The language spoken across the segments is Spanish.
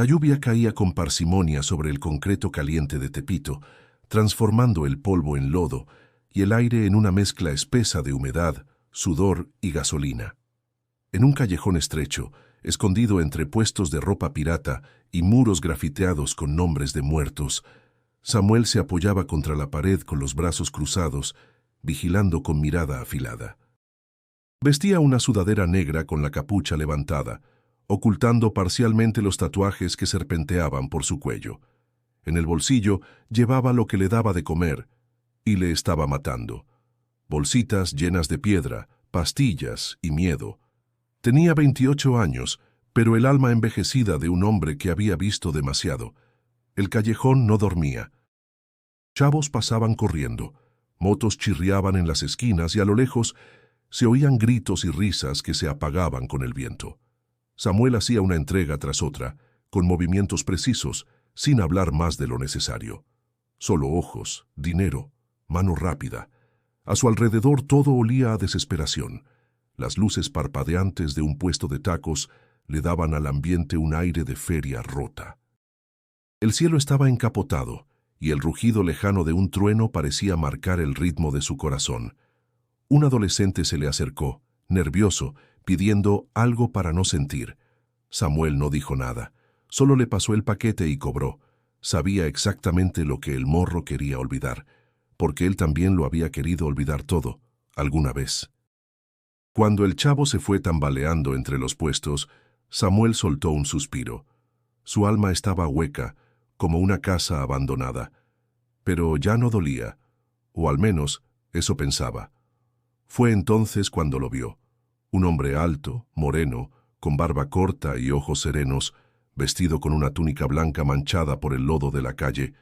La lluvia caía con parsimonia sobre el concreto caliente de Tepito, transformando el polvo en lodo y el aire en una mezcla espesa de humedad, sudor y gasolina. En un callejón estrecho, escondido entre puestos de ropa pirata y muros grafiteados con nombres de muertos, Samuel se apoyaba contra la pared con los brazos cruzados, vigilando con mirada afilada. Vestía una sudadera negra con la capucha levantada, ocultando parcialmente los tatuajes que serpenteaban por su cuello. En el bolsillo llevaba lo que le daba de comer, y le estaba matando. Bolsitas llenas de piedra, pastillas y miedo. Tenía 28 años, pero el alma envejecida de un hombre que había visto demasiado. El callejón no dormía. Chavos pasaban corriendo, motos chirriaban en las esquinas y a lo lejos se oían gritos y risas que se apagaban con el viento. Samuel hacía una entrega tras otra, con movimientos precisos, sin hablar más de lo necesario. Solo ojos, dinero, mano rápida. A su alrededor todo olía a desesperación. Las luces parpadeantes de un puesto de tacos le daban al ambiente un aire de feria rota. El cielo estaba encapotado, y el rugido lejano de un trueno parecía marcar el ritmo de su corazón. Un adolescente se le acercó, nervioso, pidiendo algo para no sentir. Samuel no dijo nada, solo le pasó el paquete y cobró. Sabía exactamente lo que el morro quería olvidar, porque él también lo había querido olvidar todo, alguna vez. Cuando el chavo se fue tambaleando entre los puestos, Samuel soltó un suspiro. Su alma estaba hueca, como una casa abandonada. Pero ya no dolía, o al menos eso pensaba. Fue entonces cuando lo vio. Un hombre alto, moreno, con barba corta y ojos serenos, vestido con una túnica blanca manchada por el lodo de la calle.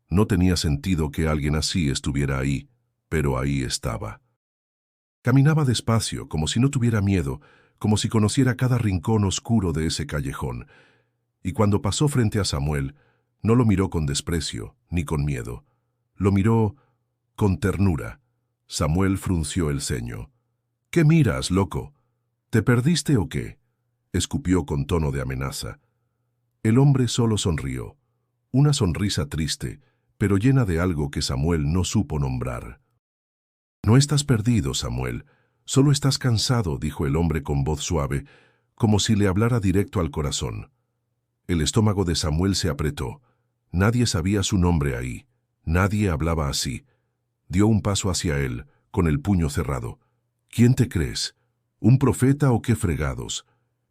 No tenía sentido que alguien así estuviera ahí, pero ahí estaba. Caminaba despacio, como si no tuviera miedo, como si conociera cada rincón oscuro de ese callejón. Y cuando pasó frente a Samuel, no lo miró con desprecio, ni con miedo. Lo miró con ternura. Samuel frunció el ceño. «¿Qué miras, loco? ¿Te perdiste o qué?», escupió con tono de amenaza. El hombre solo sonrió. Una sonrisa triste, pero llena de algo que Samuel no supo nombrar. «No estás perdido, Samuel. Solo estás cansado», dijo el hombre con voz suave, como si le hablara directo al corazón. El estómago de Samuel se apretó. Nadie sabía su nombre ahí. Nadie hablaba así. Dio un paso hacia él, con el puño cerrado. «¿Quién te crees? ¿Un profeta o qué fregados?».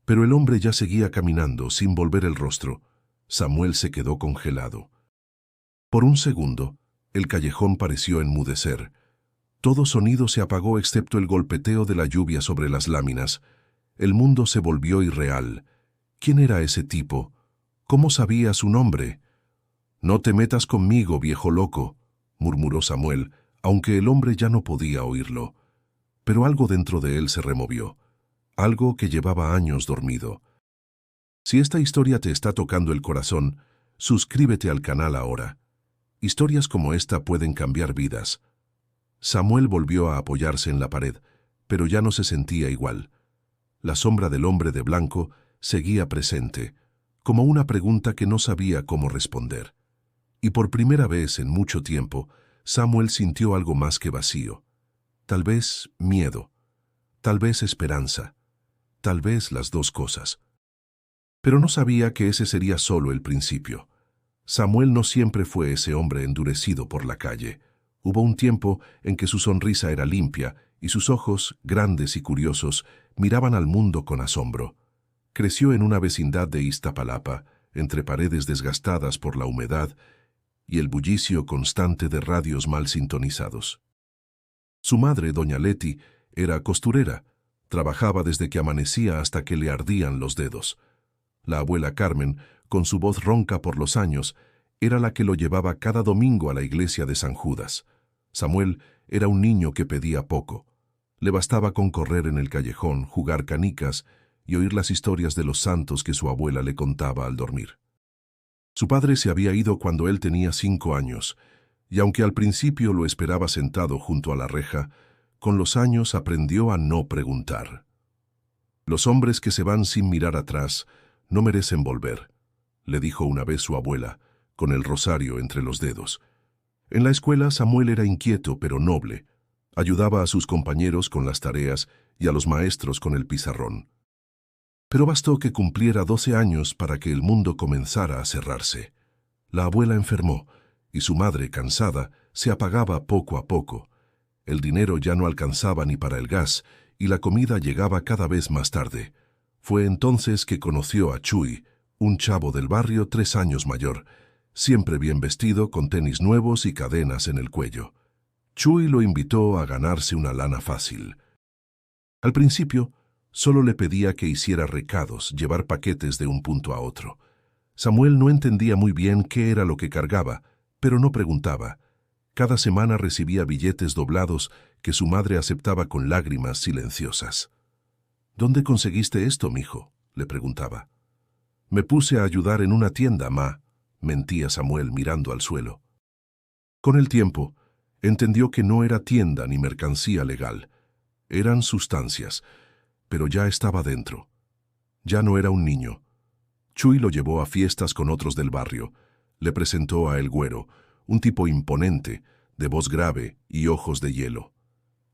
Pero el hombre ya seguía caminando, sin volver el rostro. Samuel se quedó congelado. Por un segundo, el callejón pareció enmudecer. Todo sonido se apagó excepto el golpeteo de la lluvia sobre las láminas. El mundo se volvió irreal. ¿Quién era ese tipo? ¿Cómo sabía su nombre? «No te metas conmigo, viejo loco», murmuró Samuel, aunque el hombre ya no podía oírlo. Pero algo dentro de él se removió. Algo que llevaba años dormido. Si esta historia te está tocando el corazón, suscríbete al canal ahora. Historias como esta pueden cambiar vidas. Samuel volvió a apoyarse en la pared, pero ya no se sentía igual. La sombra del hombre de blanco seguía presente, como una pregunta que no sabía cómo responder. Y por primera vez en mucho tiempo, Samuel sintió algo más que vacío. Tal vez miedo, tal vez esperanza, tal vez las dos cosas. Pero no sabía que ese sería solo el principio. Samuel no siempre fue ese hombre endurecido por la calle. Hubo un tiempo en que su sonrisa era limpia y sus ojos, grandes y curiosos, miraban al mundo con asombro. Creció en una vecindad de Iztapalapa, entre paredes desgastadas por la humedad y el bullicio constante de radios mal sintonizados. Su madre, doña Leti, era costurera. Trabajaba desde que amanecía hasta que le ardían los dedos. La abuela Carmen, con su voz ronca por los años, era la que lo llevaba cada domingo a la iglesia de San Judas. Samuel era un niño que pedía poco. Le bastaba con correr en el callejón, jugar canicas y oír las historias de los santos que su abuela le contaba al dormir. Su padre se había ido cuando él tenía 5 años, y aunque al principio lo esperaba sentado junto a la reja, con los años aprendió a no preguntar. Los hombres que se van sin mirar atrás no merecen volver. le dijo una vez su abuela, con el rosario entre los dedos. En la escuela Samuel era inquieto pero noble. Ayudaba a sus compañeros con las tareas y a los maestros con el pizarrón. Pero bastó que cumpliera 12 años para que el mundo comenzara a cerrarse. La abuela enfermó, y su madre, cansada, se apagaba poco a poco. El dinero ya no alcanzaba ni para el gas, y la comida llegaba cada vez más tarde. Fue entonces que conoció a Chuy, un chavo del barrio 3 años mayor, siempre bien vestido, con tenis nuevos y cadenas en el cuello. Chuy lo invitó a ganarse una lana fácil. Al principio, solo le pedía que hiciera recados, llevar paquetes de un punto a otro. Samuel no entendía muy bien qué era lo que cargaba, pero no preguntaba. Cada semana recibía billetes doblados que su madre aceptaba con lágrimas silenciosas. «¿Dónde conseguiste esto, mijo?», le preguntaba. «Me puse a ayudar en una tienda, ma», mentía Samuel mirando al suelo. Con el tiempo, entendió que no era tienda ni mercancía legal. Eran sustancias, pero ya estaba dentro. Ya no era un niño. Chuy lo llevó a fiestas con otros del barrio. Le presentó a El Güero, un tipo imponente, de voz grave y ojos de hielo.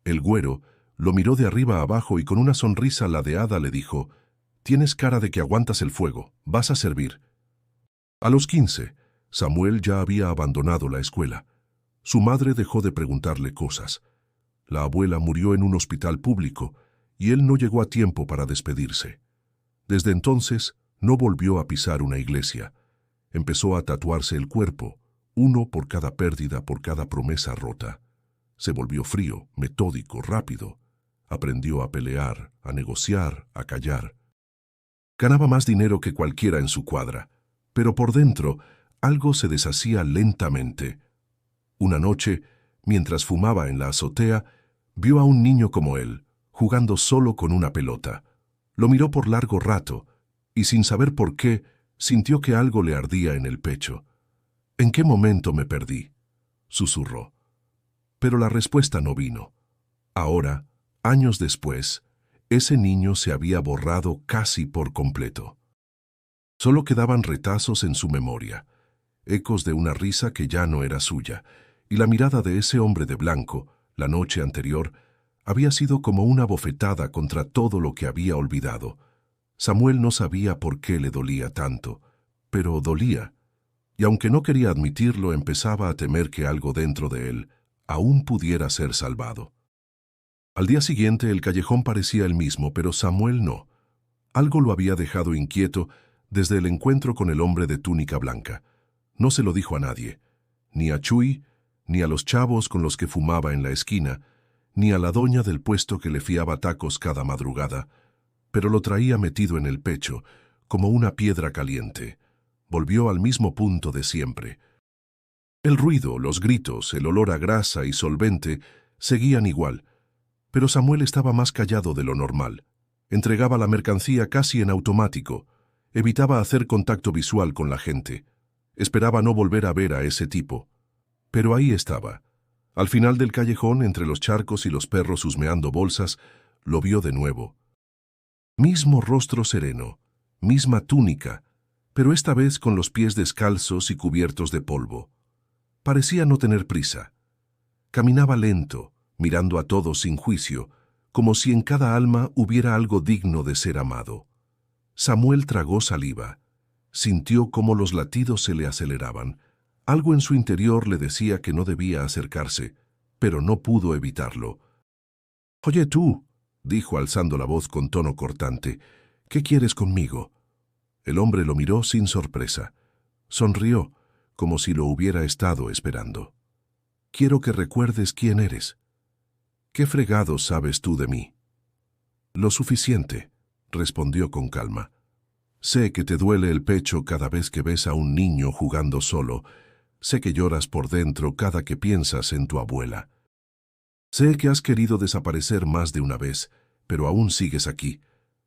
El Güero lo miró de arriba a abajo y con una sonrisa ladeada le dijo: «Tienes cara de que aguantas el fuego, vas a servir». A los 15, Samuel ya había abandonado la escuela. Su madre dejó de preguntarle cosas. La abuela murió en un hospital público y él no llegó a tiempo para despedirse. Desde entonces, no volvió a pisar una iglesia. Empezó a tatuarse el cuerpo, uno por cada pérdida, por cada promesa rota. Se volvió frío, metódico, rápido. Aprendió a pelear, a negociar, a callar. Ganaba más dinero que cualquiera en su cuadra, pero por dentro algo se deshacía lentamente. Una noche, mientras fumaba en la azotea, vio a un niño como él, jugando solo con una pelota. Lo miró por largo rato, y sin saber por qué, sintió que algo le ardía en el pecho. «¿En qué momento me perdí?», susurró. Pero la respuesta no vino. Ahora, años después, ese niño se había borrado casi por completo. Solo quedaban retazos en su memoria, ecos de una risa que ya no era suya, y la mirada de ese hombre de blanco, la noche anterior, había sido como una bofetada contra todo lo que había olvidado. Samuel no sabía por qué le dolía tanto, pero dolía, y aunque no quería admitirlo, empezaba a temer que algo dentro de él aún pudiera ser salvado. Al día siguiente el callejón parecía el mismo, pero Samuel no. Algo lo había dejado inquieto desde el encuentro con el hombre de túnica blanca. No se lo dijo a nadie, ni a Chuy, ni a los chavos con los que fumaba en la esquina, ni a la doña del puesto que le fiaba tacos cada madrugada, pero lo traía metido en el pecho, como una piedra caliente. Volvió al mismo punto de siempre. El ruido, los gritos, el olor a grasa y solvente seguían igual, pero Samuel estaba más callado de lo normal. Entregaba la mercancía casi en automático, evitaba hacer contacto visual con la gente. Esperaba no volver a ver a ese tipo. Pero ahí estaba. Al final del callejón, entre los charcos y los perros husmeando bolsas, lo vio de nuevo. Mismo rostro sereno, misma túnica, pero esta vez con los pies descalzos y cubiertos de polvo. Parecía no tener prisa. Caminaba lento, mirando a todos sin juicio, como si en cada alma hubiera algo digno de ser amado. Samuel tragó saliva. Sintió cómo los latidos se le aceleraban. Algo en su interior le decía que no debía acercarse, pero no pudo evitarlo. «Oye tú», dijo alzando la voz con tono cortante, «¿qué quieres conmigo?». El hombre lo miró sin sorpresa. Sonrió, como si lo hubiera estado esperando. «Quiero que recuerdes quién eres». «¿Qué fregados sabes tú de mí?». «Lo suficiente», respondió con calma. «Sé que te duele el pecho cada vez que ves a un niño jugando solo. Sé que lloras por dentro cada que piensas en tu abuela. Sé que has querido desaparecer más de una vez, pero aún sigues aquí».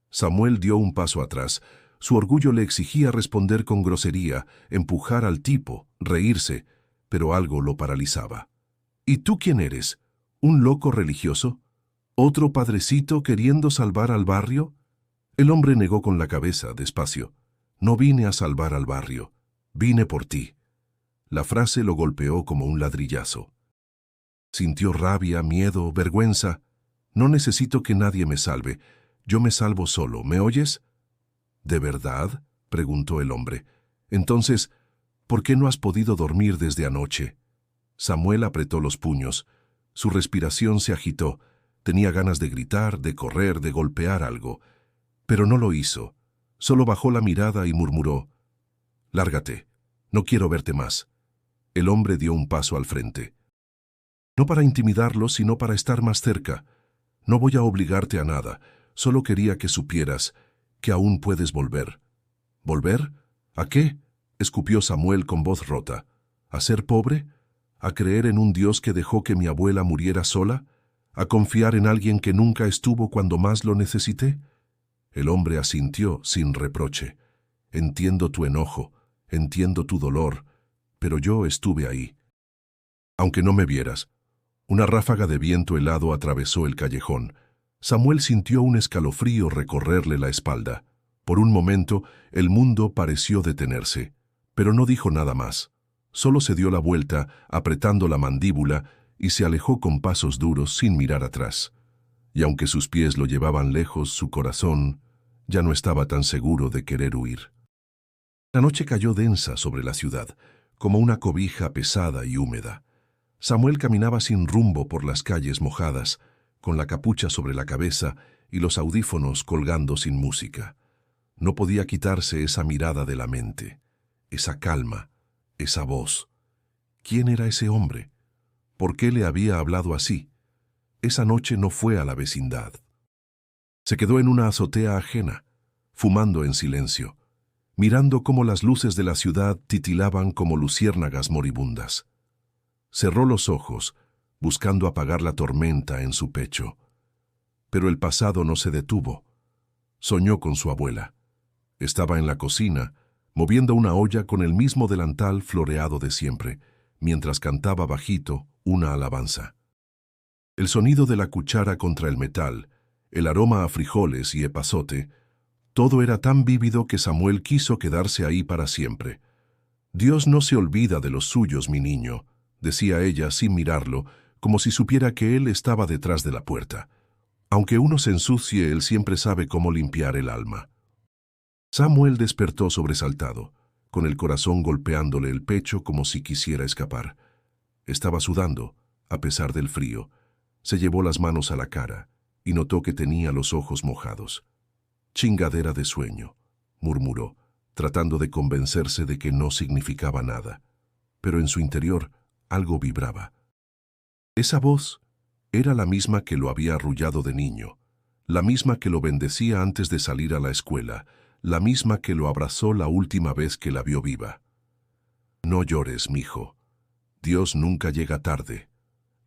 Samuel dio un paso atrás. Su orgullo le exigía responder con grosería, empujar al tipo, reírse, pero algo lo paralizaba. «¿Y tú quién eres? ¿Un loco religioso? ¿Otro padrecito queriendo salvar al barrio?». El hombre negó con la cabeza, despacio. No vine a salvar al barrio, vine por ti. La frase lo golpeó como un ladrillazo. Sintió rabia, miedo, vergüenza. No necesito que nadie me salve. Yo me salvo solo, ¿me oyes? ¿De verdad?, preguntó el hombre. Entonces, ¿por qué no has podido dormir desde anoche? Samuel apretó los puños. Su respiración se agitó. Tenía ganas de gritar, de correr, de golpear algo. Pero no lo hizo. Solo bajó la mirada y murmuró: «Lárgate. No quiero verte más». El hombre dio un paso al frente. No para intimidarlo, sino para estar más cerca. «No voy a obligarte a nada. Solo quería que supieras que aún puedes volver». «¿Volver? ¿A qué?», escupió Samuel con voz rota. «¿A ser pobre? ¿A creer en un Dios que dejó que mi abuela muriera sola? ¿A confiar en alguien que nunca estuvo cuando más lo necesité?». El hombre asintió sin reproche. «Entiendo tu enojo, entiendo tu dolor, pero yo estuve ahí. Aunque no me vieras». Una ráfaga de viento helado atravesó el callejón. Samuel sintió un escalofrío recorrerle la espalda. Por un momento, el mundo pareció detenerse, pero no dijo nada más. Solo se dio la vuelta, apretando la mandíbula, y se alejó con pasos duros sin mirar atrás. Y aunque sus pies lo llevaban lejos, su corazón ya no estaba tan seguro de querer huir. La noche cayó densa sobre la ciudad, como una cobija pesada y húmeda. Samuel caminaba sin rumbo por las calles mojadas, con la capucha sobre la cabeza y los audífonos colgando sin música. No podía quitarse esa mirada de la mente, esa calma, esa voz. ¿Quién era ese hombre? ¿Por qué le había hablado así? Esa noche no fue a la vecindad. Se quedó en una azotea ajena, fumando en silencio, mirando cómo las luces de la ciudad titilaban como luciérnagas moribundas. Cerró los ojos, buscando apagar la tormenta en su pecho. Pero el pasado no se detuvo. Soñó con su abuela. Estaba en la cocina, moviendo una olla con el mismo delantal floreado de siempre, mientras cantaba bajito una alabanza. El sonido de la cuchara contra el metal, el aroma a frijoles y epazote, todo era tan vívido que Samuel quiso quedarse ahí para siempre. «Dios no se olvida de los suyos, mi niño», decía ella sin mirarlo, como si supiera que él estaba detrás de la puerta. «Aunque uno se ensucie, él siempre sabe cómo limpiar el alma». Samuel despertó sobresaltado, con el corazón golpeándole el pecho como si quisiera escapar. Estaba sudando, a pesar del frío. Se llevó las manos a la cara y notó que tenía los ojos mojados. «Chingadera de sueño», murmuró, tratando de convencerse de que no significaba nada. Pero en su interior algo vibraba. Esa voz era la misma que lo había arrullado de niño, la misma que lo bendecía antes de salir a la escuela, la misma que lo abrazó la última vez que la vio viva. «No llores, mijo. Dios nunca llega tarde»,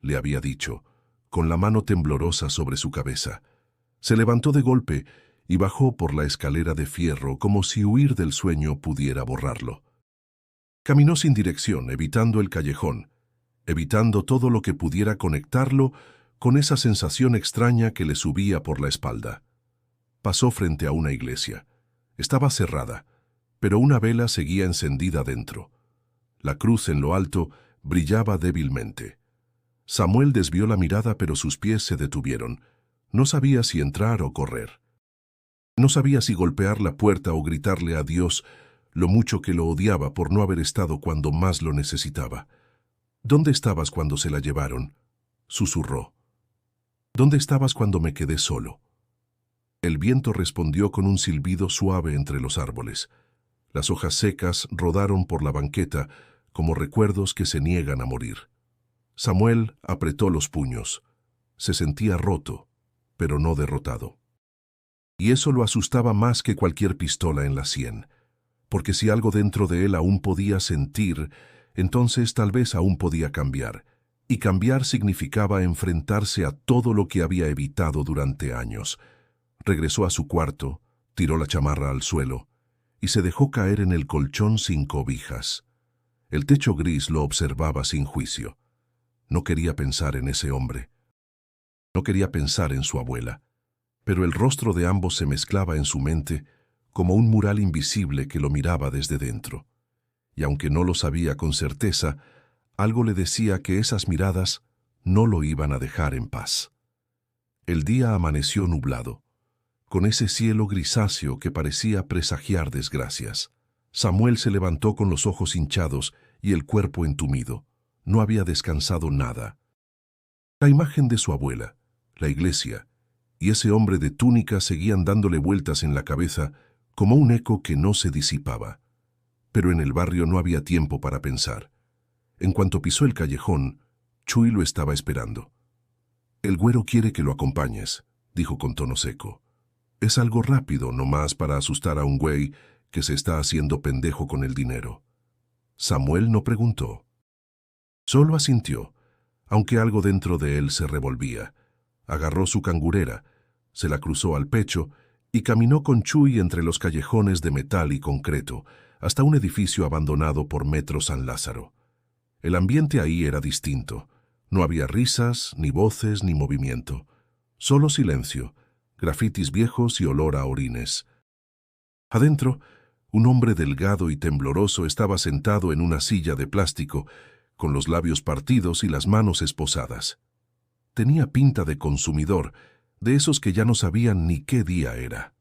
le había dicho, con la mano temblorosa sobre su cabeza. Se levantó de golpe y bajó por la escalera de fierro como si huir del sueño pudiera borrarlo. Caminó sin dirección, evitando el callejón, evitando todo lo que pudiera conectarlo con esa sensación extraña que le subía por la espalda. Pasó frente a una iglesia. Estaba cerrada, pero una vela seguía encendida dentro. La cruz en lo alto brillaba débilmente. Samuel desvió la mirada, pero sus pies se detuvieron. No sabía si entrar o correr. No sabía si golpear la puerta o gritarle a Dios lo mucho que lo odiaba por no haber estado cuando más lo necesitaba. «¿Dónde estabas cuando se la llevaron?», susurró. «¿Dónde estabas cuando me quedé solo?». El viento respondió con un silbido suave entre los árboles. Las hojas secas rodaron por la banqueta como recuerdos que se niegan a morir. Samuel apretó los puños. Se sentía roto, pero no derrotado. Y eso lo asustaba más que cualquier pistola en la sien, porque si algo dentro de él aún podía sentir, entonces tal vez aún podía cambiar, y cambiar significaba enfrentarse a todo lo que había evitado durante años. Regresó a su cuarto, tiró la chamarra al suelo, y se dejó caer en el colchón sin cobijas. El techo gris lo observaba sin juicio. No quería pensar en ese hombre. No quería pensar en su abuela, pero el rostro de ambos se mezclaba en su mente como un mural invisible que lo miraba desde dentro. Y aunque no lo sabía con certeza, algo le decía que esas miradas no lo iban a dejar en paz. El día amaneció nublado, con ese cielo grisáceo que parecía presagiar desgracias. Samuel se levantó con los ojos hinchados y el cuerpo entumido. No había descansado nada. La imagen de su abuela, la iglesia y ese hombre de túnica seguían dándole vueltas en la cabeza como un eco que no se disipaba. Pero en el barrio no había tiempo para pensar. En cuanto pisó el callejón, Chuy lo estaba esperando. «El güero quiere que lo acompañes», dijo con tono seco. «Es algo rápido, nomás para asustar a un güey que se está haciendo pendejo con el dinero». Samuel no preguntó. Solo asintió, aunque algo dentro de él se revolvía. Agarró su cangurera, se la cruzó al pecho y caminó con Chuy entre los callejones de metal y concreto, hasta un edificio abandonado por Metro San Lázaro. El ambiente ahí era distinto. No había risas, ni voces, ni movimiento. Solo silencio, grafitis viejos y olor a orines. Adentro, un hombre delgado y tembloroso estaba sentado en una silla de plástico, con los labios partidos y las manos esposadas. Tenía pinta de consumidor, de esos que ya no sabían ni qué día era.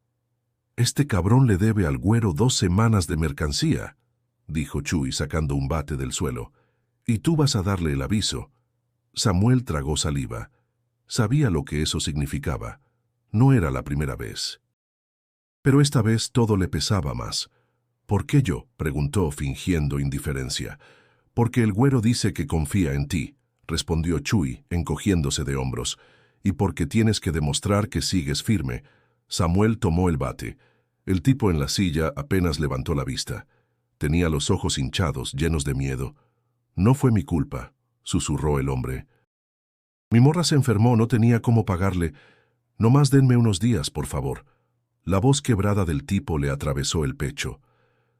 «Este cabrón le debe al güero 2 semanas de mercancía», dijo Chuy sacando un bate del suelo. «Y tú vas a darle el aviso». Samuel tragó saliva. Sabía lo que eso significaba. No era la primera vez. Pero esta vez todo le pesaba más. «¿Por qué yo?», preguntó fingiendo indiferencia. «Porque el güero dice que confía en ti», respondió Chuy, encogiéndose de hombros. «Y porque tienes que demostrar que sigues firme». Samuel tomó el bate. El tipo en la silla apenas levantó la vista. Tenía los ojos hinchados, llenos de miedo. «No fue mi culpa», susurró el hombre. «Mi morra se enfermó, no tenía cómo pagarle. Nomás denme unos días, por favor». La voz quebrada del tipo le atravesó el pecho.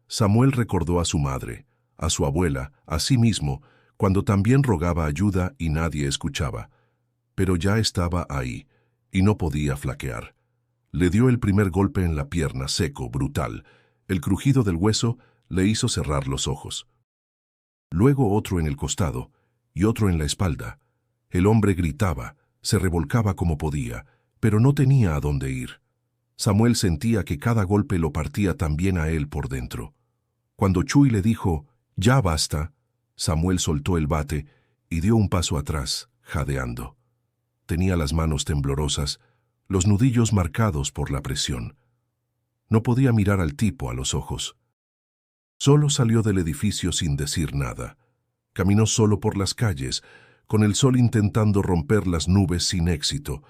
Samuel recordó a su madre, a su abuela, a sí mismo, cuando también rogaba ayuda y nadie escuchaba. Pero ya estaba ahí, y no podía flaquear. Le dio el primer golpe en la pierna, seco, brutal. El crujido del hueso le hizo cerrar los ojos. Luego otro en el costado, y otro en la espalda. El hombre gritaba, se revolcaba como podía, pero no tenía a dónde ir. Samuel sentía que cada golpe lo partía también a él por dentro. Cuando Chuy le dijo, «Ya basta», Samuel soltó el bate y dio un paso atrás, jadeando. Tenía las manos temblorosas, los nudillos marcados por la presión. No podía mirar al tipo a los ojos. Solo salió del edificio sin decir nada. Caminó solo por las calles, con el sol intentando romper las nubes sin éxito.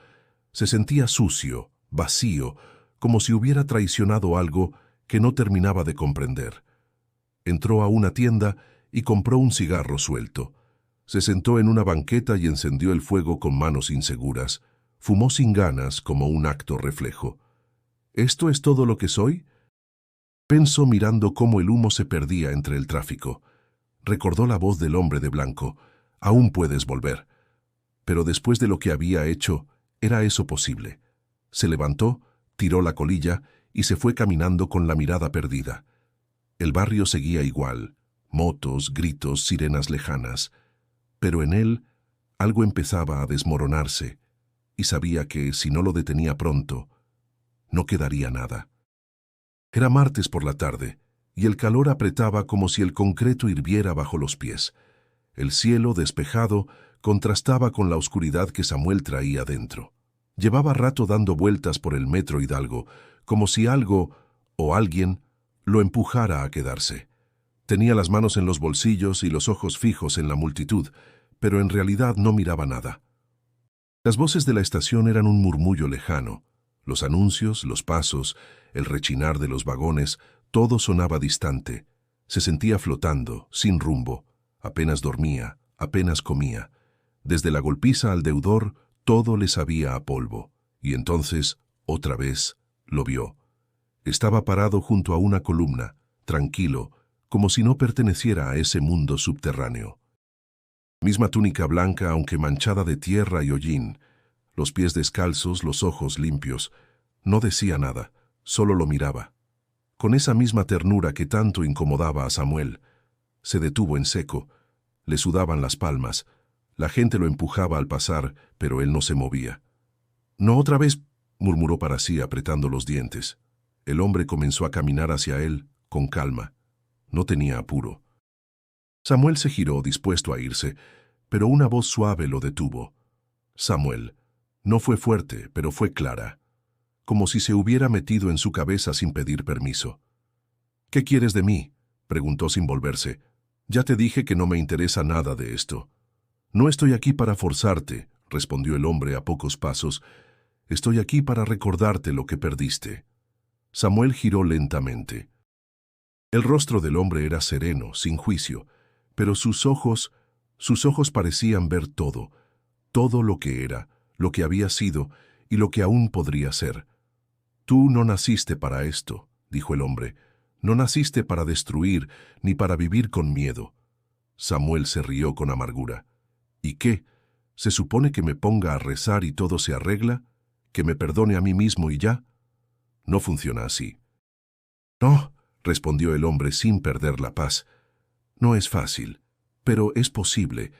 Se sentía sucio, vacío, como si hubiera traicionado algo que no terminaba de comprender. Entró a una tienda y compró un cigarro suelto. Se sentó en una banqueta y encendió el fuego con manos inseguras. Fumó sin ganas, como un acto reflejo. «¿Esto es todo lo que soy?», pensó mirando cómo el humo se perdía entre el tráfico. Recordó la voz del hombre de blanco. «Aún puedes volver». Pero después de lo que había hecho, ¿era eso posible? Se levantó, tiró la colilla y se fue caminando con la mirada perdida. El barrio seguía igual, motos, gritos, sirenas lejanas. Pero en él algo empezaba a desmoronarse, y sabía que, si no lo detenía pronto, no quedaría nada. Era martes por la tarde, y el calor apretaba como si el concreto hirviera bajo los pies. El cielo, despejado, contrastaba con la oscuridad que Samuel traía dentro. Llevaba rato dando vueltas por el metro Hidalgo, como si algo o alguien lo empujara a quedarse. Tenía las manos en los bolsillos y los ojos fijos en la multitud, pero en realidad no miraba nada. Las voces de la estación eran un murmullo lejano. Los anuncios, los pasos, el rechinar de los vagones, todo sonaba distante. Se sentía flotando, sin rumbo. Apenas dormía, apenas comía. Desde la golpiza al deudor, todo le sabía a polvo. Y entonces, otra vez, lo vio. Estaba parado junto a una columna, tranquilo, como si no perteneciera a ese mundo subterráneo. Misma túnica blanca, aunque manchada de tierra y hollín, los pies descalzos, los ojos limpios. No decía nada, solo lo miraba. con esa misma ternura que tanto incomodaba a Samuel. Se detuvo en seco, le sudaban las palmas, la gente lo empujaba al pasar, pero él no se movía. «No otra vez», murmuró para sí apretando los dientes. El hombre comenzó a caminar hacia él, con calma. No tenía apuro. Samuel se giró, dispuesto a irse, pero una voz suave lo detuvo. «Samuel». No fue fuerte, pero fue clara, como si se hubiera metido en su cabeza sin pedir permiso. «¿Qué quieres de mí?», preguntó sin volverse. «Ya te dije que no me interesa nada de esto». «No estoy aquí para forzarte», respondió el hombre a pocos pasos. «Estoy aquí para recordarte lo que perdiste». Samuel giró lentamente. El rostro del hombre era sereno, sin juicio, pero sus ojos parecían ver todo, todo lo que era, lo que había sido y lo que aún podría ser. «Tú no naciste para esto», dijo el hombre. «No naciste para destruir ni para vivir con miedo». Samuel se rió con amargura. «¿Y qué? ¿Se supone que me ponga a rezar y todo se arregla? ¿Que me perdone a mí mismo y ya? No funciona así». «No», respondió el hombre sin perder la paz. «No es fácil, pero es posible,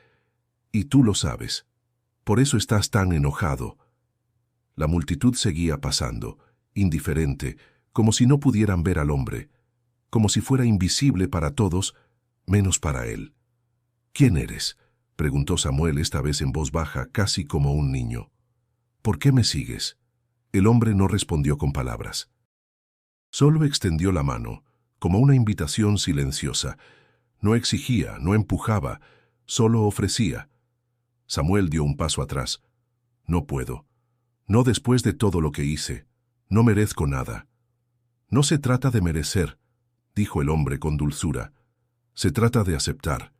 y tú lo sabes. Por eso estás tan enojado». La multitud seguía pasando, indiferente, como si no pudieran ver al hombre, como si fuera invisible para todos, menos para él. «¿Quién eres?», preguntó Samuel esta vez en voz baja, casi como un niño. «¿Por qué me sigues?». El hombre no respondió con palabras. Solo extendió la mano, como una invitación silenciosa. No exigía, no empujaba, solo ofrecía. Samuel dio un paso atrás. «No puedo. No después de todo lo que hice. No merezco nada». «No se trata de merecer», dijo el hombre con dulzura. «Se trata de aceptar,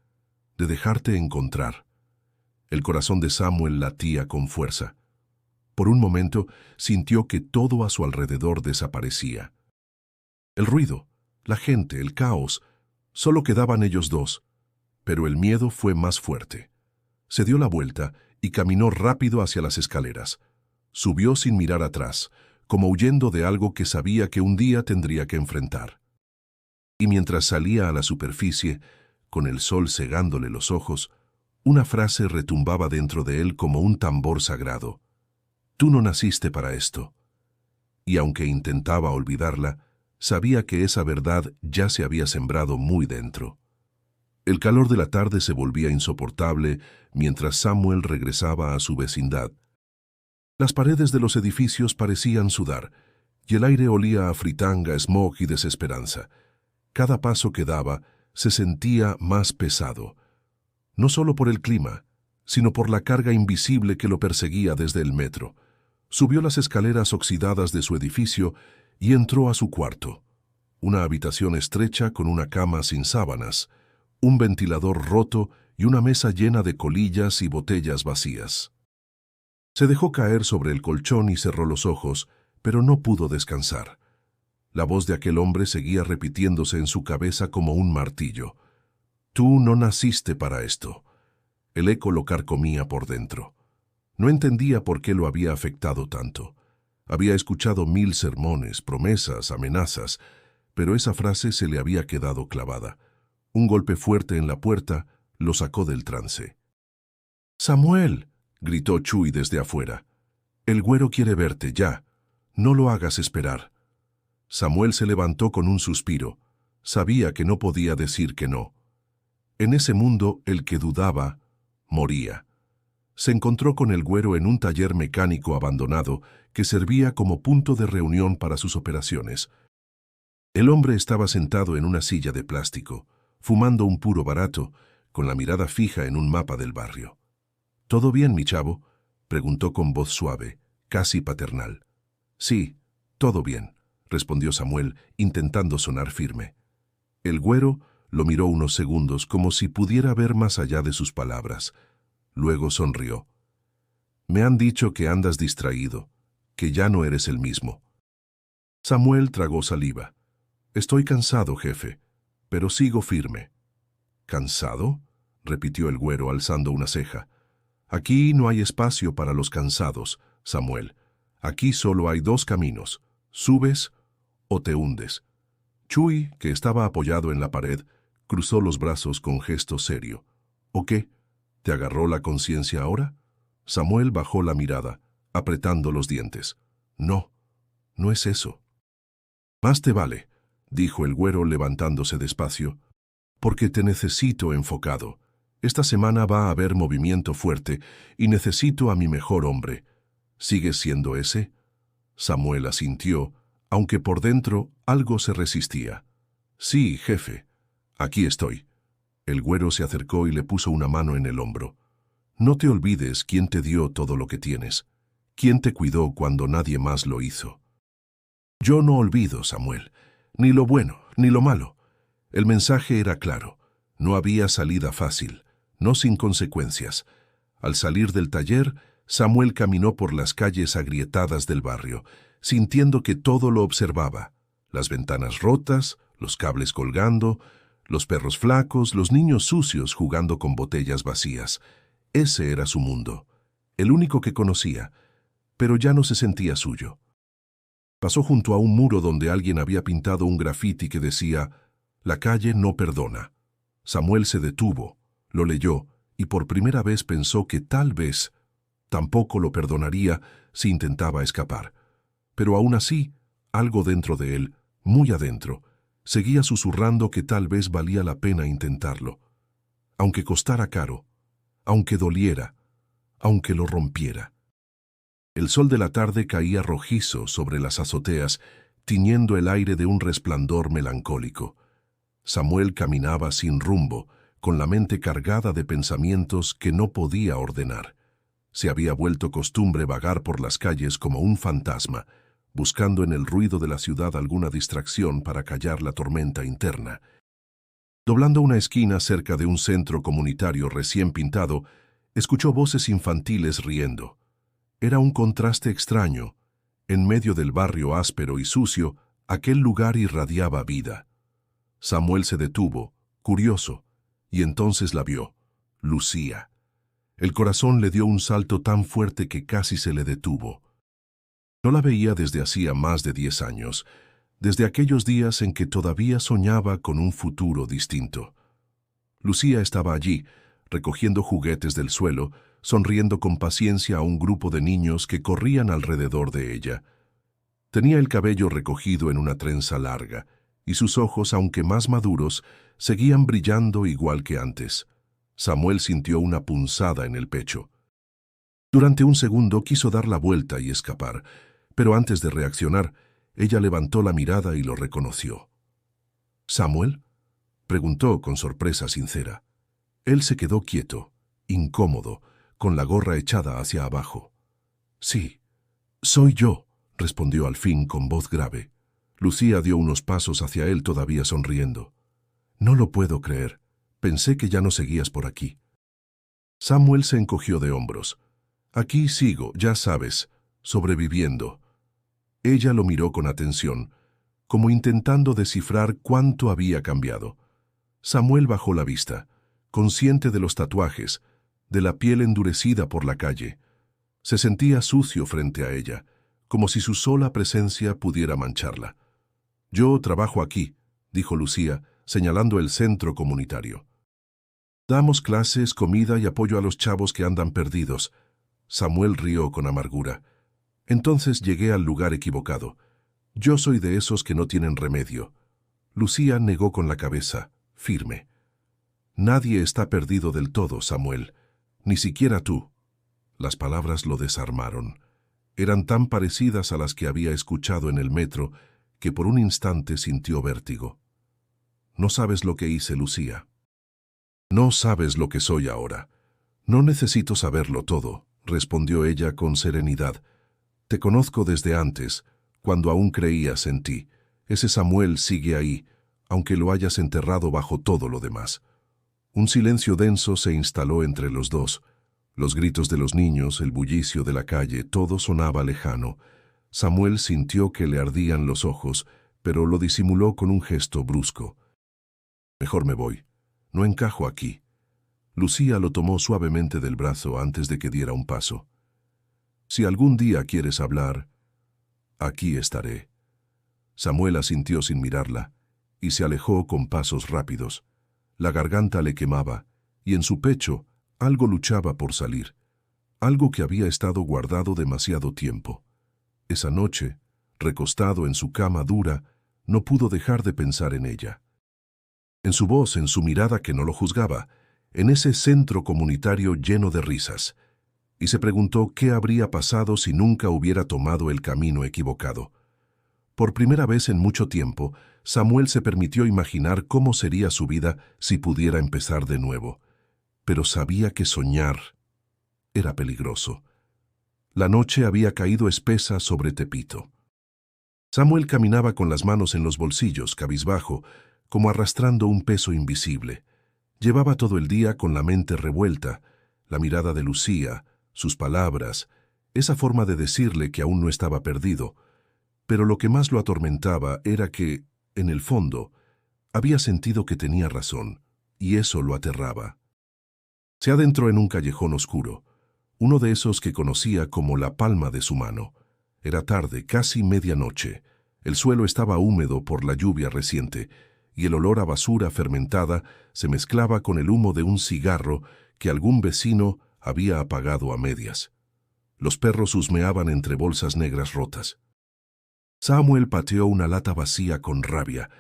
de dejarte encontrar». El corazón de Samuel latía con fuerza. Por un momento sintió que todo a su alrededor desaparecía. El ruido, la gente, el caos, solo quedaban ellos dos, pero el miedo fue más fuerte. Se dio la vuelta y caminó rápido hacia las escaleras. Subió sin mirar atrás, como huyendo de algo que sabía que un día tendría que enfrentar. Y mientras salía a la superficie, con el sol cegándole los ojos, una frase retumbaba dentro de él como un tambor sagrado. «Tú no naciste para esto». Y aunque intentaba olvidarla, sabía que esa verdad ya se había sembrado muy dentro. El calor de la tarde se volvía insoportable mientras Samuel regresaba a su vecindad. Las paredes de los edificios parecían sudar, y el aire olía a fritanga, smog y desesperanza. Cada paso que daba se sentía más pesado, no solo por el clima, sino por la carga invisible que lo perseguía desde el metro. Subió las escaleras oxidadas de su edificio y entró a su cuarto. Una habitación estrecha con una cama sin sábanas, un ventilador roto y una mesa llena de colillas y botellas vacías. Se dejó caer sobre el colchón y cerró los ojos, pero no pudo descansar. La voz de aquel hombre seguía repitiéndose en su cabeza como un martillo. «Tú no naciste para esto». El eco lo carcomía por dentro. No entendía por qué lo había afectado tanto. Había escuchado 1000 sermones, promesas, amenazas, pero esa frase se le había quedado clavada. Un golpe fuerte en la puerta lo sacó del trance. «¡Samuel!», gritó Chuy desde afuera. «El güero quiere verte ya. No lo hagas esperar». Samuel se levantó con un suspiro. Sabía que no podía decir que no. En ese mundo, el que dudaba, moría. Se encontró con el güero en un taller mecánico abandonado que servía como punto de reunión para sus operaciones. El hombre estaba sentado en una silla de plástico, fumando un puro barato, con la mirada fija en un mapa del barrio. «¿Todo bien, mi chavo?», preguntó con voz suave, casi paternal. «Sí, todo bien», respondió Samuel, intentando sonar firme. El güero lo miró unos segundos como si pudiera ver más allá de sus palabras. Luego sonrió. «Me han dicho que andas distraído, que ya no eres el mismo». Samuel tragó saliva. «Estoy cansado, jefe, pero sigo firme». «¿Cansado?», repitió el güero alzando una ceja. «Aquí no hay espacio para los cansados, Samuel. Aquí solo hay 2 caminos. Subes o te hundes». Chuy, que estaba apoyado en la pared, cruzó los brazos con gesto serio. ¿O qué? ¿Te agarró la conciencia ahora? Samuel bajó la mirada, apretando los dientes. No, no es eso. Más te vale, dijo el güero levantándose despacio, porque te necesito enfocado. Esta semana va a haber movimiento fuerte y necesito a mi mejor hombre. ¿Sigues siendo ese? Samuel asintió, aunque por dentro algo se resistía. Sí, jefe, aquí estoy. El güero se acercó y le puso una mano en el hombro. No te olvides quién te dio todo lo que tienes, quién te cuidó cuando nadie más lo hizo. Yo no olvido, Samuel, ni lo bueno, ni lo malo. El mensaje era claro. No había salida fácil, no sin consecuencias. Al salir del taller, Samuel caminó por las calles agrietadas del barrio, sintiendo que todo lo observaba. Las ventanas rotas, los cables colgando, los perros flacos, los niños sucios jugando con botellas vacías. Ese era su mundo, el único que conocía, pero ya no se sentía suyo. Pasó junto a un muro donde alguien había pintado un grafiti que decía: «La calle no perdona». Samuel se detuvo, lo leyó y por primera vez pensó que tal vez tampoco lo perdonaría si intentaba escapar. Pero aún así, algo dentro de él, muy adentro, seguía susurrando que tal vez valía la pena intentarlo. Aunque costara caro, aunque doliera, aunque lo rompiera. El sol de la tarde caía rojizo sobre las azoteas, tiñendo el aire de un resplandor melancólico. Samuel caminaba sin rumbo, con la mente cargada de pensamientos que no podía ordenar. Se había vuelto costumbre vagar por las calles como un fantasma, buscando en el ruido de la ciudad alguna distracción para callar la tormenta interna. Doblando una esquina cerca de un centro comunitario recién pintado, escuchó voces infantiles riendo. Era un contraste extraño. En medio del barrio áspero y sucio, aquel lugar irradiaba vida. Samuel se detuvo, curioso, y entonces la vio, Lucía. El corazón le dio un salto tan fuerte que casi se le detuvo. No la veía desde hacía más de 10 años, desde aquellos días en que todavía soñaba con un futuro distinto. Lucía estaba allí, recogiendo juguetes del suelo, sonriendo con paciencia a un grupo de niños que corrían alrededor de ella. Tenía el cabello recogido en una trenza larga, y sus ojos, aunque más maduros, seguían brillando igual que antes. Samuel sintió una punzada en el pecho. Durante un segundo quiso dar la vuelta y escapar, pero antes de reaccionar, ella levantó la mirada y lo reconoció. «¿Samuel?», preguntó con sorpresa sincera. Él se quedó quieto, incómodo, con la gorra echada hacia abajo. «Sí, soy yo», respondió al fin con voz grave. Lucía dio unos pasos hacia él todavía sonriendo. «No lo puedo creer. Pensé que ya no seguías por aquí». Samuel se encogió de hombros. «Aquí sigo, ya sabes, sobreviviendo». Ella lo miró con atención, como intentando descifrar cuánto había cambiado. Samuel bajó la vista, consciente de los tatuajes, de la piel endurecida por la calle. Se sentía sucio frente a ella, como si su sola presencia pudiera mancharla. «Yo trabajo aquí», dijo Lucía, señalando el centro comunitario. «Damos clases, comida y apoyo a los chavos que andan perdidos». Samuel rió con amargura. «Entonces llegué al lugar equivocado. Yo soy de esos que no tienen remedio». Lucía negó con la cabeza, firme. «Nadie está perdido del todo, Samuel. Ni siquiera tú». Las palabras lo desarmaron. Eran tan parecidas a las que había escuchado en el metro que por un instante sintió vértigo. «No sabes lo que hice, Lucía. No sabes lo que soy ahora». «No necesito saberlo todo», respondió ella con serenidad. «Te conozco desde antes, cuando aún creías en ti. Ese Samuel sigue ahí, aunque lo hayas enterrado bajo todo lo demás». Un silencio denso se instaló entre los dos. Los gritos de los niños, el bullicio de la calle, todo sonaba lejano. Samuel sintió que le ardían los ojos, pero lo disimuló con un gesto brusco. «Mejor me voy. No encajo aquí». Lucía lo tomó suavemente del brazo antes de que diera un paso. «Si algún día quieres hablar, aquí estaré». Samuel asintió sin mirarla, y se alejó con pasos rápidos. La garganta le quemaba, y en su pecho algo luchaba por salir, algo que había estado guardado demasiado tiempo. Esa noche, recostado en su cama dura, no pudo dejar de pensar en ella. En su voz, en su mirada que no lo juzgaba, en ese centro comunitario lleno de risas, y se preguntó qué habría pasado si nunca hubiera tomado el camino equivocado. Por primera vez en mucho tiempo, Samuel se permitió imaginar cómo sería su vida si pudiera empezar de nuevo, pero sabía que soñar era peligroso. La noche había caído espesa sobre Tepito. Samuel caminaba con las manos en los bolsillos, cabizbajo, como arrastrando un peso invisible. Llevaba todo el día con la mente revuelta, la mirada de Lucía, sus palabras, esa forma de decirle que aún no estaba perdido, pero lo que más lo atormentaba era que, en el fondo, había sentido que tenía razón, y eso lo aterraba. Se adentró en un callejón oscuro, uno de esos que conocía como la palma de su mano. Era tarde, casi medianoche. El suelo estaba húmedo por la lluvia reciente, y el olor a basura fermentada se mezclaba con el humo de un cigarro que algún vecino había apagado a medias. Los perros husmeaban entre bolsas negras rotas. Samuel pateó una lata vacía con rabia,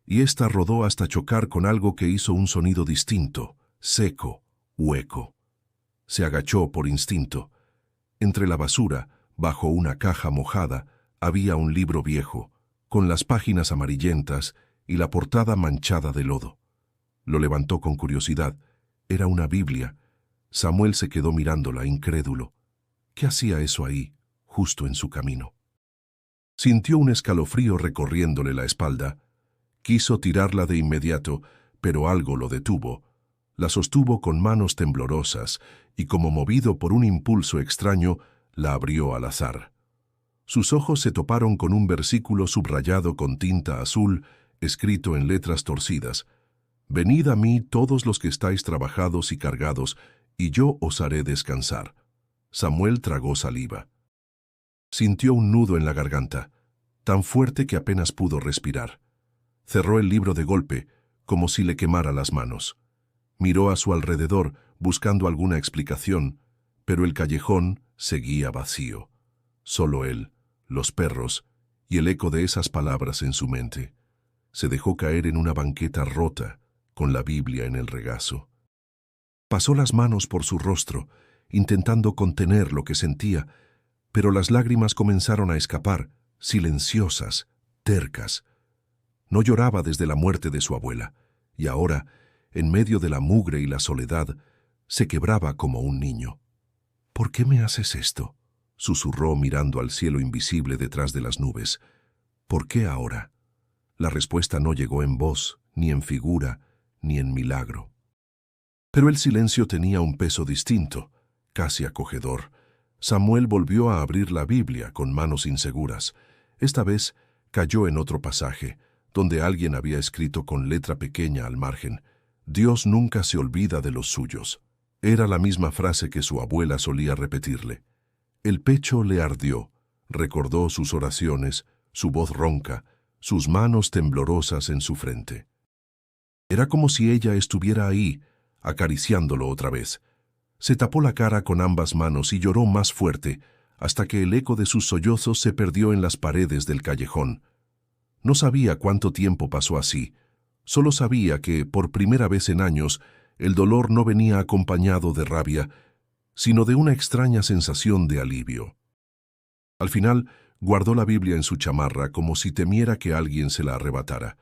y ésta rodó hasta chocar con algo que hizo un sonido distinto, seco, hueco. Se agachó por instinto. Entre la basura, bajo una caja mojada, había un libro viejo, con las páginas amarillentas y la portada manchada de lodo. Lo levantó con curiosidad. Era una Biblia. Samuel se quedó mirándola, incrédulo. ¿Qué hacía eso ahí, justo en su camino? Sintió un escalofrío recorriéndole la espalda. Quiso tirarla de inmediato, pero algo lo detuvo. La sostuvo con manos temblorosas y, como movido por un impulso extraño, la abrió al azar. Sus ojos se toparon con un versículo subrayado con tinta azul, escrito en letras torcidas. «Venid a mí todos los que estáis trabajados y cargados, y yo os haré descansar». Samuel tragó saliva. Sintió un nudo en la garganta, tan fuerte que apenas pudo respirar. Cerró el libro de golpe, como si le quemara las manos. Miró a su alrededor, buscando alguna explicación, pero el callejón seguía vacío. Solo él, los perros y el eco de esas palabras en su mente. Se dejó caer en una banqueta rota, con la Biblia en el regazo. Pasó las manos por su rostro, intentando contener lo que sentía, pero las lágrimas comenzaron a escapar, silenciosas, tercas. No lloraba desde la muerte de su abuela, y ahora, en medio de la mugre y la soledad, se quebraba como un niño. «¿Por qué me haces esto?», susurró mirando al cielo invisible detrás de las nubes. «¿Por qué ahora?». La respuesta no llegó en voz, ni en figura, ni en milagro. Pero el silencio tenía un peso distinto, casi acogedor. Samuel volvió a abrir la Biblia con manos inseguras. Esta vez cayó en otro pasaje, donde alguien había escrito con letra pequeña al margen: «Dios nunca se olvida de los suyos». Era la misma frase que su abuela solía repetirle. El pecho le ardió, recordó sus oraciones, su voz ronca, sus manos temblorosas en su frente. Era como si ella estuviera ahí, acariciándolo otra vez. Se tapó la cara con ambas manos y lloró más fuerte, hasta que el eco de sus sollozos se perdió en las paredes del callejón. No sabía cuánto tiempo pasó así. Solo sabía que, por primera vez en años, el dolor no venía acompañado de rabia, sino de una extraña sensación de alivio. Al final, guardó la Biblia en su chamarra como si temiera que alguien se la arrebatara.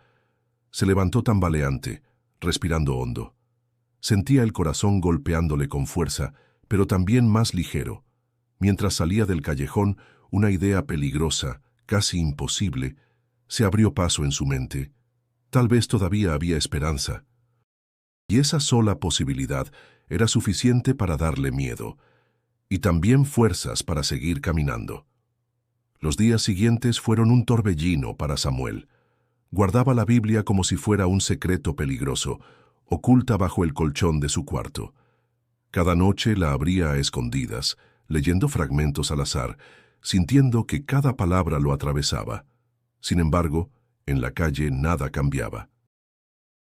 Se levantó tambaleante, respirando hondo. Sentía el corazón golpeándole con fuerza, pero también más ligero. Mientras salía del callejón, una idea peligrosa, casi imposible, se abrió paso en su mente. Tal vez todavía había esperanza. Y esa sola posibilidad era suficiente para darle miedo, y también fuerzas para seguir caminando. Los días siguientes fueron un torbellino para Samuel. Guardaba la Biblia como si fuera un secreto peligroso, oculta bajo el colchón de su cuarto. Cada noche la abría a escondidas, leyendo fragmentos al azar, sintiendo que cada palabra lo atravesaba. Sin embargo, En la calle nada cambiaba.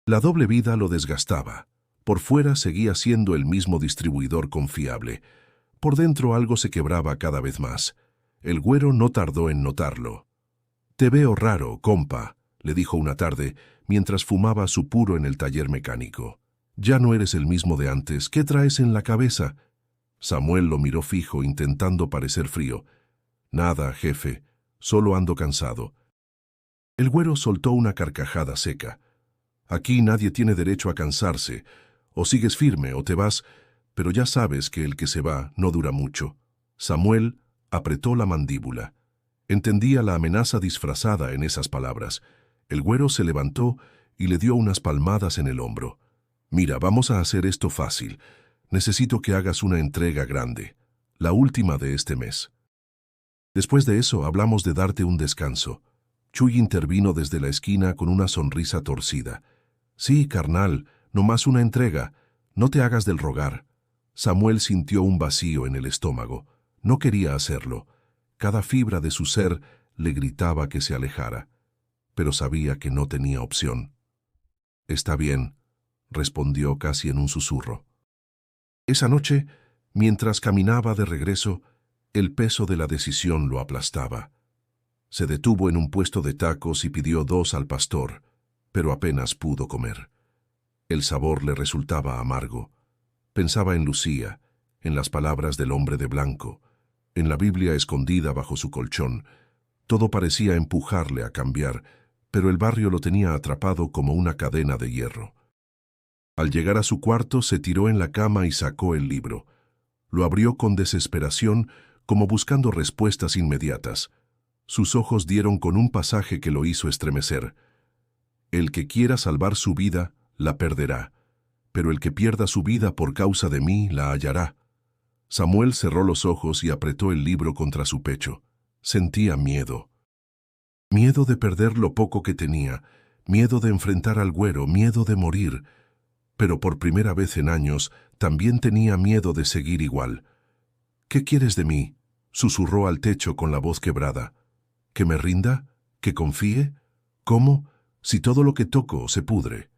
La doble vida lo desgastaba. Por fuera seguía siendo el mismo distribuidor confiable. Por dentro algo se quebraba cada vez más. El güero no tardó en notarlo. «Te veo raro, compa», le dijo una tarde, mientras fumaba su puro en el taller mecánico. «Ya no eres el mismo de antes. ¿Qué traes en la cabeza?» Samuel lo miró fijo, intentando parecer frío. «Nada, jefe. Solo ando cansado». El güero soltó una carcajada seca. «Aquí nadie tiene derecho a cansarse. O sigues firme o te vas, pero ya sabes que el que se va no dura mucho». Samuel apretó la mandíbula. Entendía la amenaza disfrazada en esas palabras. El güero se levantó y le dio unas palmadas en el hombro. «Mira, vamos a hacer esto fácil. Necesito que hagas una entrega grande, la última de este mes. Después de eso hablamos de darte un descanso». Chuy intervino desde la esquina con una sonrisa torcida. «Sí, carnal, nomás una entrega. No te hagas del rogar». Samuel sintió un vacío en el estómago. No quería hacerlo. Cada fibra de su ser le gritaba que se alejara, pero sabía que no tenía opción. «Está bien», respondió casi en un susurro. Esa noche, mientras caminaba de regreso, el peso de la decisión lo aplastaba. Se detuvo en un puesto de tacos y pidió 2 al pastor, pero apenas pudo comer. El sabor le resultaba amargo. Pensaba en Lucía, en las palabras del hombre de blanco, en la Biblia escondida bajo su colchón. Todo parecía empujarle a cambiar, pero el barrio lo tenía atrapado como una cadena de hierro. Al llegar a su cuarto, se tiró en la cama y sacó el libro. Lo abrió con desesperación, como buscando respuestas inmediatas. Sus ojos dieron con un pasaje que lo hizo estremecer. «El que quiera salvar su vida, la perderá, pero el que pierda su vida por causa de mí, la hallará». Samuel cerró los ojos y apretó el libro contra su pecho. Sentía miedo. Miedo de perder lo poco que tenía, miedo de enfrentar al güero, miedo de morir. Pero por primera vez en años también tenía miedo de seguir igual. «¿Qué quieres de mí?», susurró al techo con la voz quebrada. «¿Que me rinda? ¿Que confíe? ¿Cómo? Si todo lo que toco se pudre».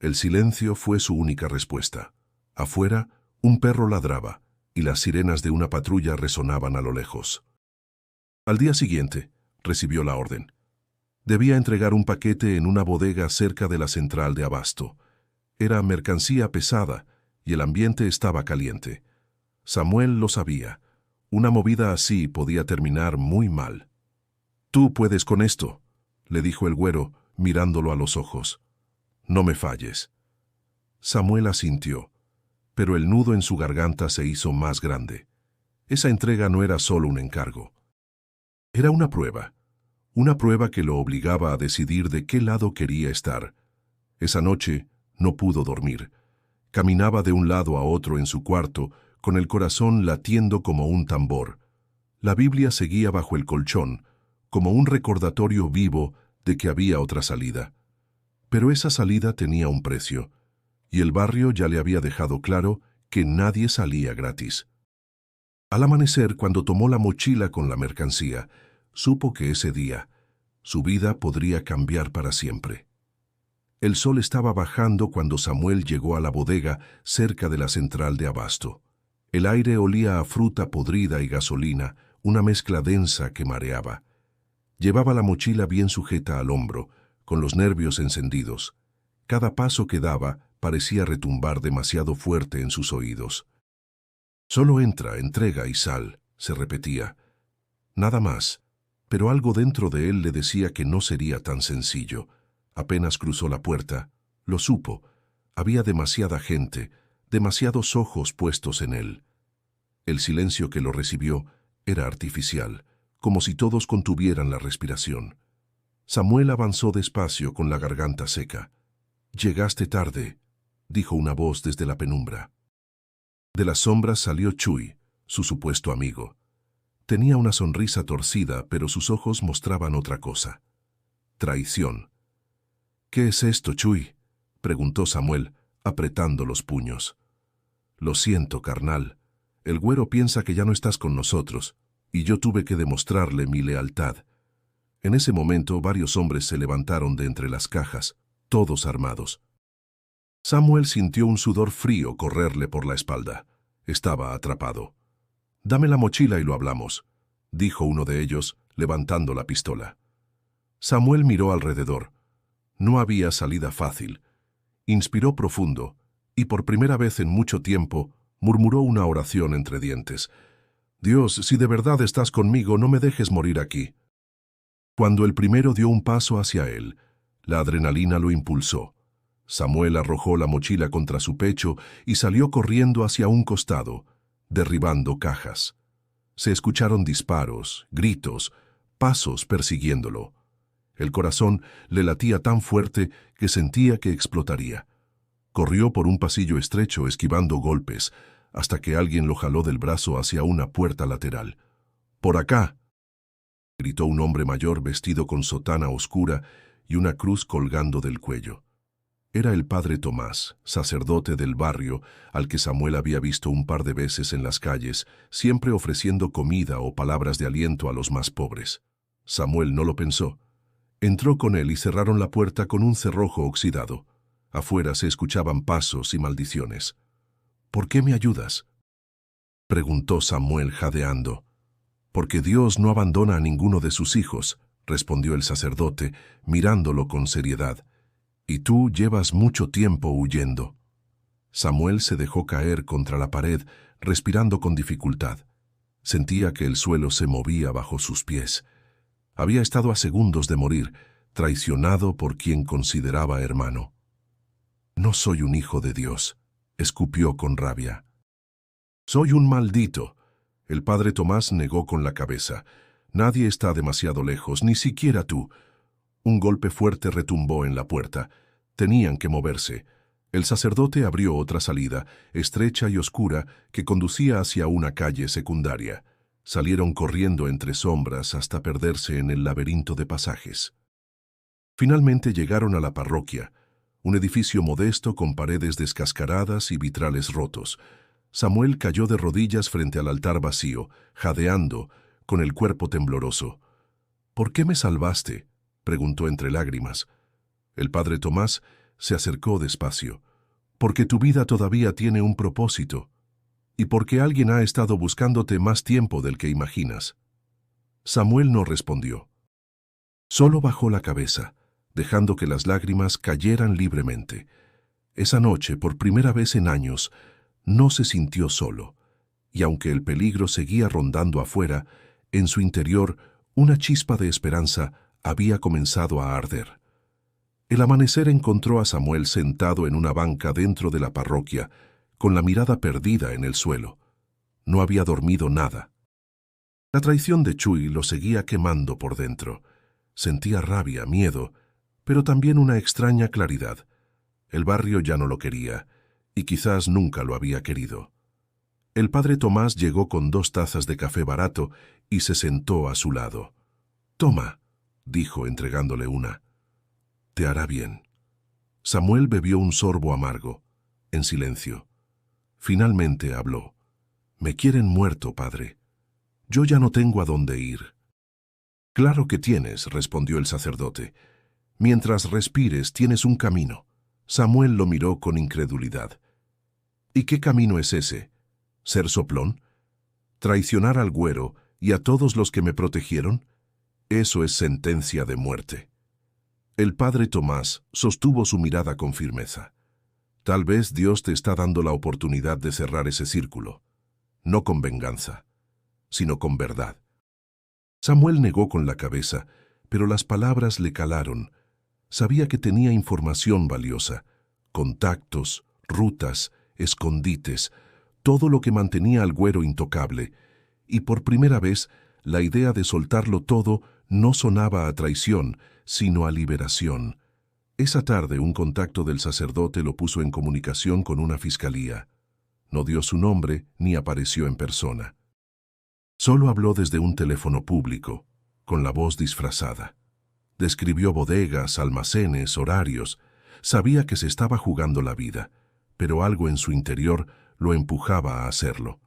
El silencio fue su única respuesta. Afuera, un perro ladraba y las sirenas de una patrulla resonaban a lo lejos. Al día siguiente, recibió la orden. Debía entregar un paquete en una bodega cerca de la central de abasto. Era mercancía pesada y el ambiente estaba caliente. Samuel lo sabía. Una movida así podía terminar muy mal. «Tú puedes con esto», le dijo el güero, mirándolo a los ojos. «No me falles». Samuel asintió, pero el nudo en su garganta se hizo más grande. Esa entrega no era solo un encargo. Era una prueba que lo obligaba a decidir de qué lado quería estar. Esa noche no pudo dormir. Caminaba de un lado a otro en su cuarto, con el corazón latiendo como un tambor. La Biblia seguía bajo el colchón, como un recordatorio vivo de que había otra salida. Pero esa salida tenía un precio, y el barrio ya le había dejado claro que nadie salía gratis. Al amanecer, cuando tomó la mochila con la mercancía, supo que ese día su vida podría cambiar para siempre. El sol estaba bajando cuando Samuel llegó a la bodega cerca de la central de abasto. El aire olía a fruta podrida y gasolina, una mezcla densa que mareaba. Llevaba la mochila bien sujeta al hombro, con los nervios encendidos. Cada paso que daba parecía retumbar demasiado fuerte en sus oídos. «Solo entra, entrega y sal», se repetía. Nada más, pero algo dentro de él le decía que no sería tan sencillo. Apenas cruzó la puerta, lo supo. Había demasiada gente, demasiados ojos puestos en él. El silencio que lo recibió era artificial, como si todos contuvieran la respiración. Samuel avanzó despacio con la garganta seca. «Llegaste tarde», dijo una voz desde la penumbra. De las sombras salió Chuy, su supuesto amigo. Tenía una sonrisa torcida, pero sus ojos mostraban otra cosa. Traición. «¿Qué es esto, Chuy?», preguntó Samuel, apretando los puños. «Lo siento, carnal. El güero piensa que ya no estás con nosotros, y yo tuve que demostrarle mi lealtad». En ese momento varios hombres se levantaron de entre las cajas, todos armados. Samuel sintió un sudor frío correrle por la espalda. Estaba atrapado. «Dame la mochila y lo hablamos», dijo uno de ellos, levantando la pistola. Samuel miró alrededor. No había salida fácil. Inspiró profundo, y por primera vez en mucho tiempo murmuró una oración entre dientes. «Dios, si de verdad estás conmigo, no me dejes morir aquí». Cuando el primero dio un paso hacia él, la adrenalina lo impulsó. Samuel arrojó la mochila contra su pecho y salió corriendo hacia un costado, derribando cajas. Se escucharon disparos, gritos, pasos persiguiéndolo. El corazón le latía tan fuerte que sentía que explotaría. Corrió por un pasillo estrecho esquivando golpes, hasta que alguien lo jaló del brazo hacia una puerta lateral. «¡Por acá!», gritó un hombre mayor vestido con sotana oscura y una cruz colgando del cuello. Era el padre Tomás, sacerdote del barrio, al que Samuel había visto un par de veces en las calles, siempre ofreciendo comida o palabras de aliento a los más pobres. Samuel no lo pensó. Entró con él y cerraron la puerta con un cerrojo oxidado. Afuera se escuchaban pasos y maldiciones. «¿Por qué me ayudas?», preguntó Samuel jadeando. «Porque Dios no abandona a ninguno de sus hijos», respondió el sacerdote, mirándolo con seriedad. «Y tú llevas mucho tiempo huyendo». Samuel se dejó caer contra la pared, respirando con dificultad. Sentía que el suelo se movía bajo sus pies. Había estado a segundos de morir, traicionado por quien consideraba hermano. «No soy un hijo de Dios», escupió con rabia. «Soy un maldito». El padre Tomás negó con la cabeza. «Nadie está demasiado lejos, ni siquiera tú». Un golpe fuerte retumbó en la puerta. Tenían que moverse. El sacerdote abrió otra salida, estrecha y oscura, que conducía hacia una calle secundaria. Salieron corriendo entre sombras hasta perderse en el laberinto de pasajes. Finalmente llegaron a la parroquia, un edificio modesto con paredes descascaradas y vitrales rotos. Samuel cayó de rodillas frente al altar vacío, jadeando, con el cuerpo tembloroso. «¿Por qué me salvaste?», preguntó entre lágrimas. El padre Tomás se acercó despacio. «Porque tu vida todavía tiene un propósito, y porque alguien ha estado buscándote más tiempo del que imaginas». Samuel no respondió. Solo bajó la cabeza, dejando que las lágrimas cayeran libremente. Esa noche, por primera vez en años, no se sintió solo, y aunque el peligro seguía rondando afuera, en su interior una chispa de esperanza había comenzado a arder. El amanecer encontró a Samuel sentado en una banca dentro de la parroquia, con la mirada perdida en el suelo. No había dormido nada. La traición de Chuy lo seguía quemando por dentro. Sentía rabia, miedo, pero también una extraña claridad. El barrio ya no lo quería, y quizás nunca lo había querido. El padre Tomás llegó con 2 tazas de café barato y se sentó a su lado. «Toma», dijo entregándole una. «Te hará bien». Samuel bebió un sorbo amargo, en silencio. Finalmente habló. «Me quieren muerto, padre. Yo ya no tengo a dónde ir». «Claro que tienes», respondió el sacerdote. «Mientras respires tienes un camino». Samuel lo miró con incredulidad. «¿Y qué camino es ese? ¿Ser soplón? ¿Traicionar al güero y a todos los que me protegieron? Eso es sentencia de muerte». El padre Tomás sostuvo su mirada con firmeza. «Tal vez Dios te está dando la oportunidad de cerrar ese círculo, no con venganza, sino con verdad». Samuel negó con la cabeza, pero las palabras le calaron. Sabía que tenía información valiosa, contactos, rutas, escondites, todo lo que mantenía al güero intocable, y por primera vez la idea de soltarlo todo no sonaba a traición, sino a liberación. Esa tarde un contacto del sacerdote lo puso en comunicación con una fiscalía. No dio su nombre ni apareció en persona. Solo habló desde un teléfono público, con la voz disfrazada. Describió bodegas, almacenes, horarios. Sabía que se estaba jugando la vida, pero algo en su interior lo empujaba a hacerlo.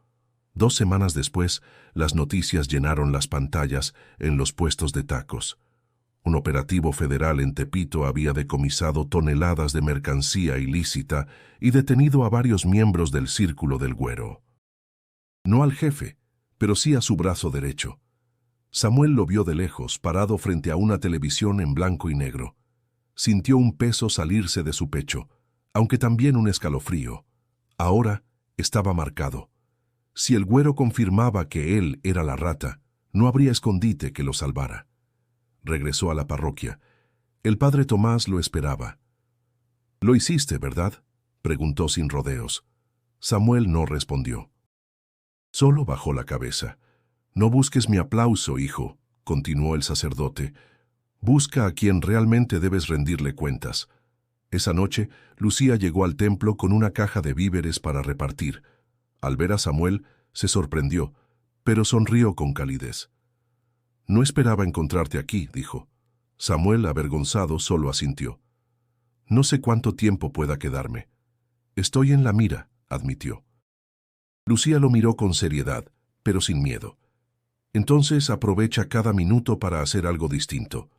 2 semanas después, las noticias llenaron las pantallas en los puestos de tacos. Un operativo federal en Tepito había decomisado toneladas de mercancía ilícita y detenido a varios miembros del Círculo del Güero. No al jefe, pero sí a su brazo derecho. Samuel lo vio de lejos, parado frente a una televisión en blanco y negro. Sintió un peso salirse de su pecho, aunque también un escalofrío. Ahora estaba marcado. Si el Güero confirmaba que él era la rata, no habría escondite que lo salvara. Regresó a la parroquia. El padre Tomás lo esperaba. «¿Lo hiciste, verdad?», preguntó sin rodeos. Samuel no respondió. Solo bajó la cabeza. «No busques mi aplauso, hijo», continuó el sacerdote. «Busca a quien realmente debes rendirle cuentas». Esa noche, Lucía llegó al templo con una caja de víveres para repartir. Al ver a Samuel, se sorprendió, pero sonrió con calidez. «No esperaba encontrarte aquí», dijo. Samuel, avergonzado, solo asintió. «No sé cuánto tiempo pueda quedarme». «Estoy en la mira», admitió. Lucía lo miró con seriedad, pero sin miedo. «Entonces aprovecha cada minuto para hacer algo distinto.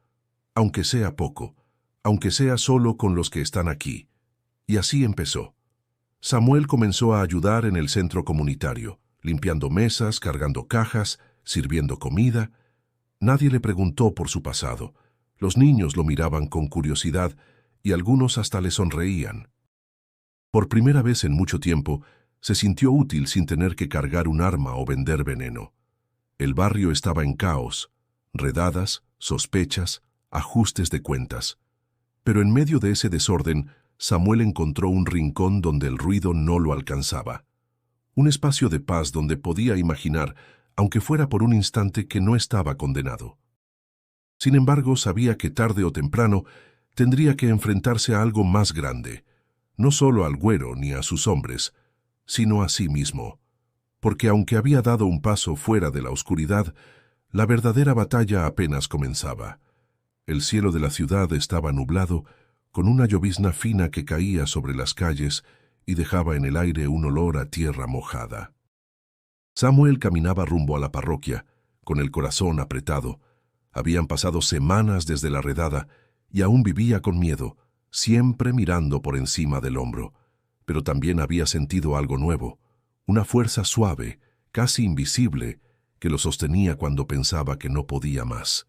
Aunque sea poco, aunque sea solo con los que están aquí». Y así empezó. Samuel comenzó a ayudar en el centro comunitario, limpiando mesas, cargando cajas, sirviendo comida. Nadie le preguntó por su pasado. Los niños lo miraban con curiosidad y algunos hasta le sonreían. Por primera vez en mucho tiempo, se sintió útil sin tener que cargar un arma o vender veneno. El barrio estaba en caos, redadas, sospechas, ajustes de cuentas. Pero en medio de ese desorden, Samuel encontró un rincón donde el ruido no lo alcanzaba. Un espacio de paz donde podía imaginar, aunque fuera por un instante, que no estaba condenado. Sin embargo, sabía que tarde o temprano tendría que enfrentarse a algo más grande, no solo al Güero ni a sus hombres, sino a sí mismo, porque aunque había dado un paso fuera de la oscuridad, la verdadera batalla apenas comenzaba. El cielo de la ciudad estaba nublado, con una llovizna fina que caía sobre las calles y dejaba en el aire un olor a tierra mojada. Samuel caminaba rumbo a la parroquia, con el corazón apretado. Habían pasado semanas desde la redada y aún vivía con miedo, siempre mirando por encima del hombro. Pero también había sentido algo nuevo, una fuerza suave, casi invisible, que lo sostenía cuando pensaba que no podía más.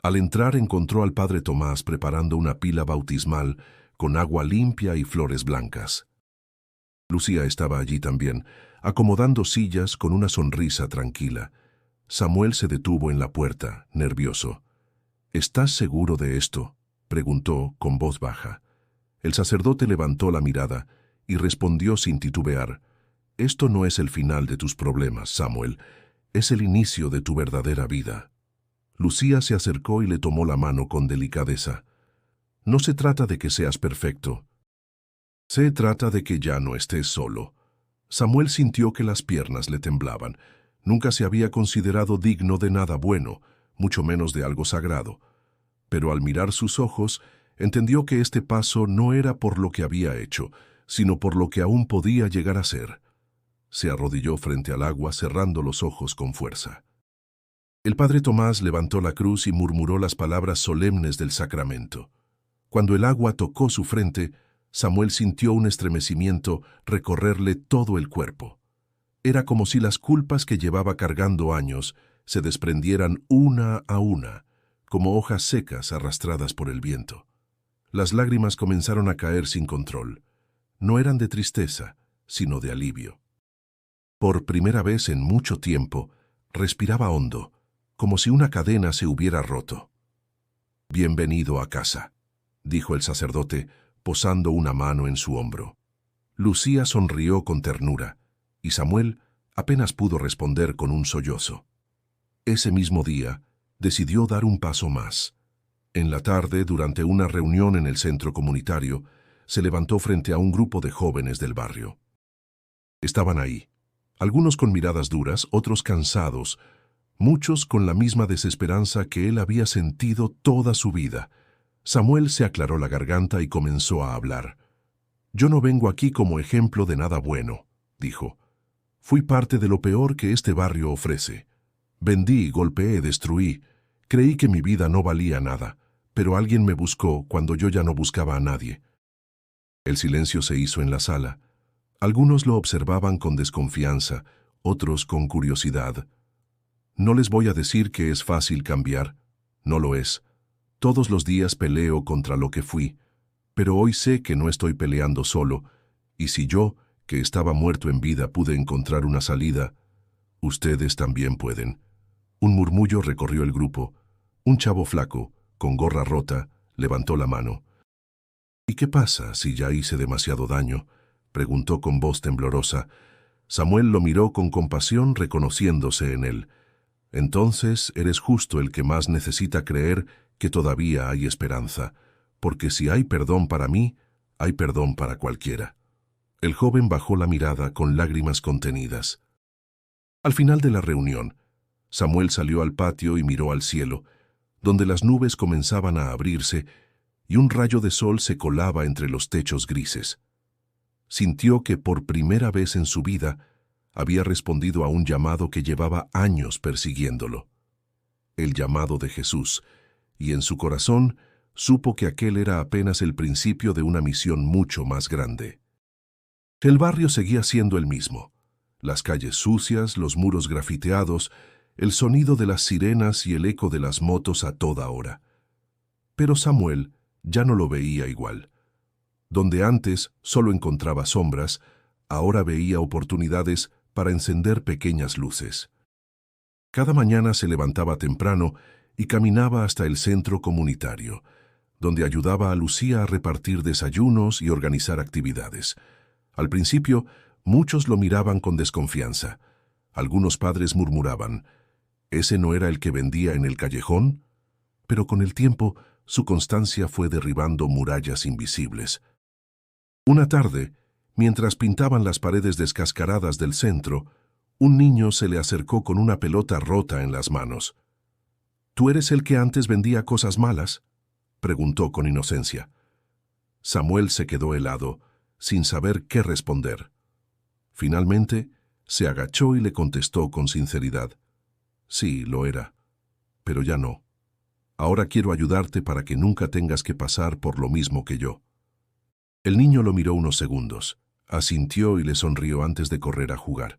Al entrar encontró al padre Tomás preparando una pila bautismal con agua limpia y flores blancas. Lucía estaba allí también, acomodando sillas con una sonrisa tranquila. Samuel se detuvo en la puerta, nervioso. «¿Estás seguro de esto?», preguntó con voz baja. El sacerdote levantó la mirada y respondió sin titubear. «Esto no es el final de tus problemas, Samuel. Es el inicio de tu verdadera vida». Lucía se acercó y le tomó la mano con delicadeza. «No se trata de que seas perfecto. Se trata de que ya no estés solo». Samuel sintió que las piernas le temblaban. Nunca se había considerado digno de nada bueno, mucho menos de algo sagrado. Pero al mirar sus ojos, entendió que este paso no era por lo que había hecho, sino por lo que aún podía llegar a ser. Se arrodilló frente al agua, cerrando los ojos con fuerza. El padre Tomás levantó la cruz y murmuró las palabras solemnes del sacramento. Cuando el agua tocó su frente, Samuel sintió un estremecimiento recorrerle todo el cuerpo. Era como si las culpas que llevaba cargando años se desprendieran una a una, como hojas secas arrastradas por el viento. Las lágrimas comenzaron a caer sin control. No eran de tristeza, sino de alivio. Por primera vez en mucho tiempo, respiraba hondo, como si una cadena se hubiera roto. «Bienvenido a casa», dijo el sacerdote, posando una mano en su hombro. Lucía sonrió con ternura, y Samuel apenas pudo responder con un sollozo. Ese mismo día, decidió dar un paso más. En la tarde, durante una reunión en el centro comunitario, se levantó frente a un grupo de jóvenes del barrio. Estaban ahí, algunos con miradas duras, otros cansados, muchos con la misma desesperanza que él había sentido toda su vida. Samuel se aclaró la garganta y comenzó a hablar. «Yo no vengo aquí como ejemplo de nada bueno», dijo. «Fui parte de lo peor que este barrio ofrece. Vendí, golpeé, destruí. Creí que mi vida no valía nada. pero alguien me buscó cuando yo ya no buscaba a nadie. El silencio se hizo en la sala. Algunos lo observaban con desconfianza, otros con curiosidad. No les voy a decir que es fácil cambiar, no lo es. Todos los días peleo contra lo que fui, pero hoy sé que no estoy peleando solo, y si yo, que estaba muerto en vida, pude encontrar una salida, ustedes también pueden. Un murmullo recorrió el grupo. Un chavo flaco, con gorra rota, levantó la mano. ¿Y qué pasa si ya hice demasiado daño?, preguntó con voz temblorosa. Samuel lo miró con compasión, reconociéndose en él. Entonces eres justo el que más necesita creer que todavía hay esperanza, porque si hay perdón para mí, hay perdón para cualquiera. El joven bajó la mirada con lágrimas contenidas. Al final de la reunión, Samuel salió al patio y miró al cielo, donde las nubes comenzaban a abrirse y un rayo de sol se colaba entre los techos grises. Sintió que por primera vez en su vida había respondido a un llamado que llevaba años persiguiéndolo. El llamado de Jesús, y en su corazón supo que aquel era apenas el principio de una misión mucho más grande. El barrio seguía siendo el mismo. Las calles sucias, los muros grafiteados, el sonido de las sirenas y el eco de las motos a toda hora. Pero Samuel ya no lo veía igual. Donde antes solo encontraba sombras, ahora veía oportunidades para encender pequeñas luces. Cada mañana se levantaba temprano y caminaba hasta el centro comunitario, donde ayudaba a Lucía a repartir desayunos y organizar actividades. Al principio, muchos lo miraban con desconfianza. Algunos padres murmuraban, ¿ese no era el que vendía en el callejón? Pero con el tiempo, su constancia fue derribando murallas invisibles. Una tarde, mientras pintaban las paredes descascaradas del centro, un niño se le acercó con una pelota rota en las manos. ¿Tú eres el que antes vendía cosas malas?, preguntó con inocencia. Samuel se quedó helado, sin saber qué responder. Finalmente, se agachó y le contestó con sinceridad. Sí, lo era, pero ya no. Ahora quiero ayudarte para que nunca tengas que pasar por lo mismo que yo. El niño lo miró unos segundos, asintió y le sonrió antes de correr a jugar.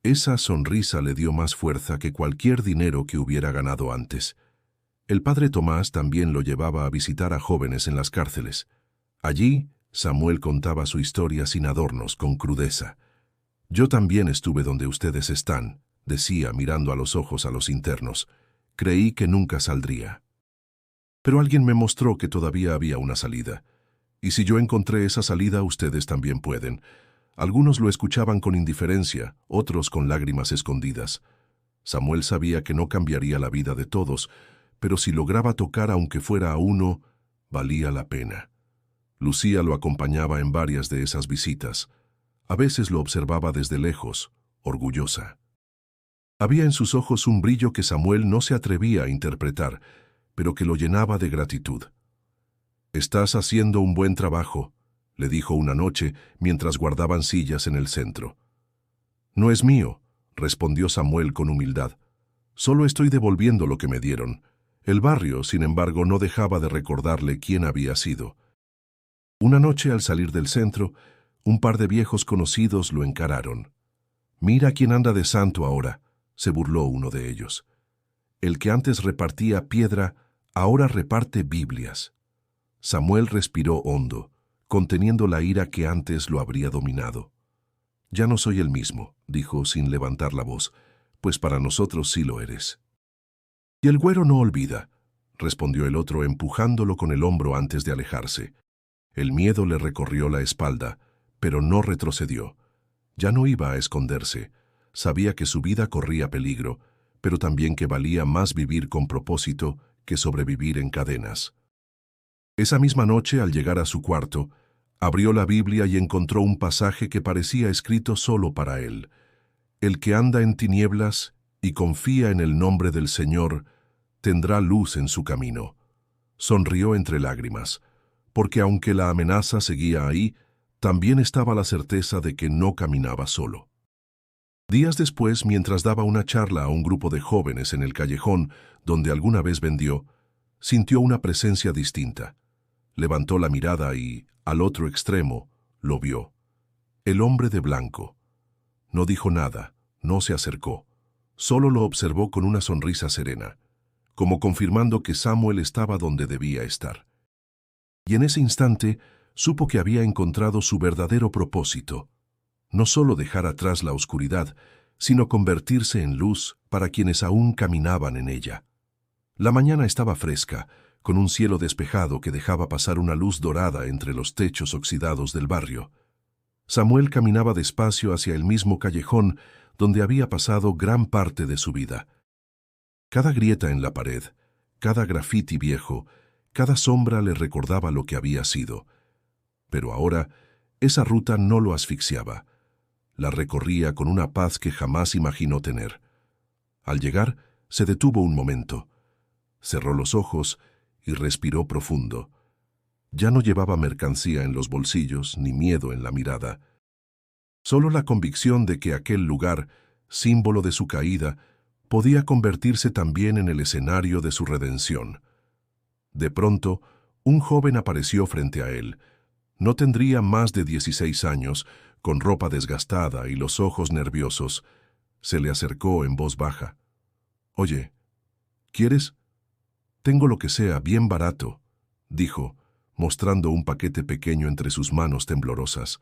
Esa sonrisa le dio más fuerza que cualquier dinero que hubiera ganado antes. El padre Tomás también lo llevaba a visitar a jóvenes en las cárceles. Allí, Samuel contaba su historia sin adornos, con crudeza. Yo también estuve donde ustedes están, decía mirando a los ojos a los internos. Creí que nunca saldría. Pero alguien me mostró que todavía había una salida. Y si yo encontré esa salida, ustedes también pueden. Algunos lo escuchaban con indiferencia, otros con lágrimas escondidas. Samuel sabía que no cambiaría la vida de todos, pero si lograba tocar aunque fuera a uno, valía la pena. Lucía lo acompañaba en varias de esas visitas. A veces lo observaba desde lejos, orgullosa. Había en sus ojos un brillo que Samuel no se atrevía a interpretar, pero que lo llenaba de gratitud. «Estás haciendo un buen trabajo», le dijo una noche mientras guardaban sillas en el centro. «No es mío», respondió Samuel con humildad. «Solo estoy devolviendo lo que me dieron». El barrio, sin embargo, no dejaba de recordarle quién había sido. Una noche, al salir del centro, un par de viejos conocidos lo encararon. «Mira quién anda de santo ahora», se burló uno de ellos. «El que antes repartía piedra, ahora reparte Biblias». Samuel respiró hondo, conteniendo la ira que antes lo habría dominado. «Ya no soy el mismo», dijo sin levantar la voz, «pues para nosotros sí lo eres». «Y el güero no olvida», respondió el otro empujándolo con el hombro antes de alejarse. El miedo le recorrió la espalda, pero no retrocedió. Ya no iba a esconderse. Sabía que su vida corría peligro, pero también que valía más vivir con propósito que sobrevivir en cadenas. Esa misma noche, al llegar a su cuarto, abrió la Biblia y encontró un pasaje que parecía escrito solo para él. «El que anda en tinieblas y confía en el nombre del Señor, tendrá luz en su camino». Sonrió entre lágrimas, porque aunque la amenaza seguía ahí, también estaba la certeza de que no caminaba solo. Días después, mientras daba una charla a un grupo de jóvenes en el callejón donde alguna vez vendió, sintió una presencia distinta. Levantó la mirada y, al otro extremo, lo vio. El hombre de blanco. No dijo nada, no se acercó. Solo lo observó con una sonrisa serena, como confirmando que Samuel estaba donde debía estar. Y en ese instante supo que había encontrado su verdadero propósito. No solo dejar atrás la oscuridad, sino convertirse en luz para quienes aún caminaban en ella. La mañana estaba fresca, con un cielo despejado que dejaba pasar una luz dorada entre los techos oxidados del barrio. Samuel caminaba despacio hacia el mismo callejón donde había pasado gran parte de su vida. Cada grieta en la pared, cada grafiti viejo, cada sombra le recordaba lo que había sido. Pero ahora, esa ruta no lo asfixiaba. La recorría con una paz que jamás imaginó tener. Al llegar, se detuvo un momento. Cerró los ojos y respiró profundo. Ya no llevaba mercancía en los bolsillos ni miedo en la mirada. Solo la convicción de que aquel lugar, símbolo de su caída, podía convertirse también en el escenario de su redención. De pronto, un joven apareció frente a él. No tendría más de 16 años, con ropa desgastada y los ojos nerviosos. Se le acercó en voz baja. «Oye, ¿quieres? Tengo lo que sea, bien barato», dijo, mostrando un paquete pequeño entre sus manos temblorosas.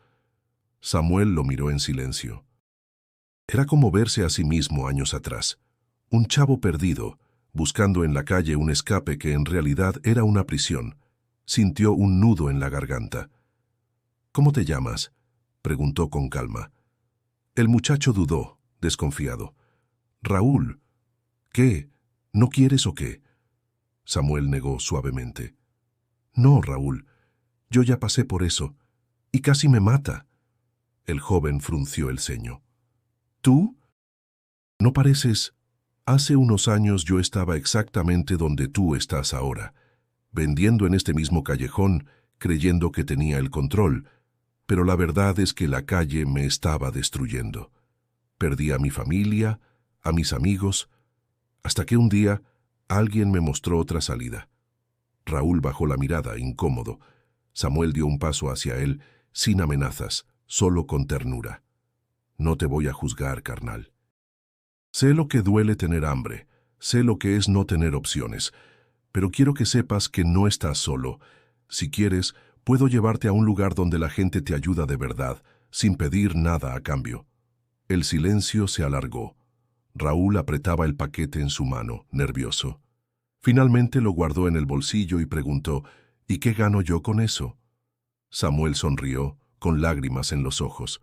Samuel lo miró en silencio. Era como verse a sí mismo años atrás. Un chavo perdido, buscando en la calle un escape que en realidad era una prisión. Sintió un nudo en la garganta. «¿Cómo te llamas?», preguntó con calma. El muchacho dudó, desconfiado. «Raúl». «¿Qué? ¿No quieres o qué?». Samuel negó suavemente. «No, Raúl, yo ya pasé por eso, y casi me mata». El joven frunció el ceño. «¿Tú? No pareces...». «Hace unos años yo estaba exactamente donde tú estás ahora, vendiendo en este mismo callejón, creyendo que tenía el control, pero la verdad es que la calle me estaba destruyendo. Perdí a mi familia, a mis amigos, hasta que un día alguien me mostró otra salida». Raúl bajó la mirada, incómodo. Samuel dio un paso hacia él, sin amenazas, solo con ternura. «No te voy a juzgar, carnal. Sé lo que duele tener hambre, sé lo que es no tener opciones, pero quiero que sepas que no estás solo. Si quieres, puedo llevarte a un lugar donde la gente te ayuda de verdad, sin pedir nada a cambio». El silencio se alargó. Raúl apretaba el paquete en su mano, nervioso. Finalmente lo guardó en el bolsillo y preguntó, «¿Y qué gano yo con eso?». Samuel sonrió, con lágrimas en los ojos.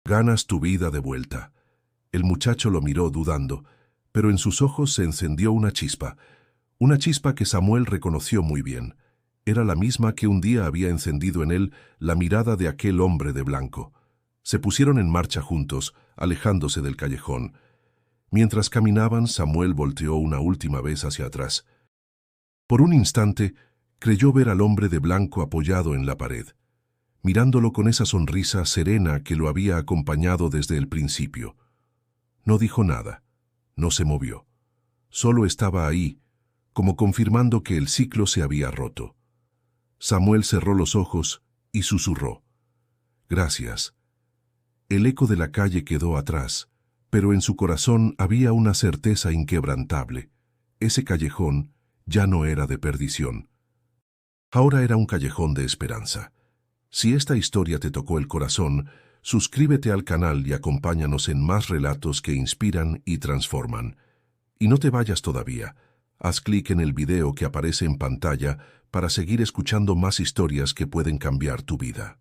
«Ganas tu vida de vuelta». El muchacho lo miró dudando, pero en sus ojos se encendió una chispa que Samuel reconoció muy bien. Era la misma que un día había encendido en él la mirada de aquel hombre de blanco. Se pusieron en marcha juntos, alejándose del callejón. Mientras caminaban, Samuel volteó una última vez hacia atrás. Por un instante, creyó ver al hombre de blanco apoyado en la pared, mirándolo con esa sonrisa serena que lo había acompañado desde el principio. No dijo nada, no se movió. Solo estaba ahí, como confirmando que el ciclo se había roto. Samuel cerró los ojos y susurró: «Gracias». El eco de la calle quedó atrás, pero en su corazón había una certeza inquebrantable. Ese callejón ya no era de perdición. Ahora era un callejón de esperanza. Si esta historia te tocó el corazón, suscríbete al canal y acompáñanos en más relatos que inspiran y transforman. Y no te vayas todavía. Haz clic en el video que aparece en pantalla para seguir escuchando más historias que pueden cambiar tu vida.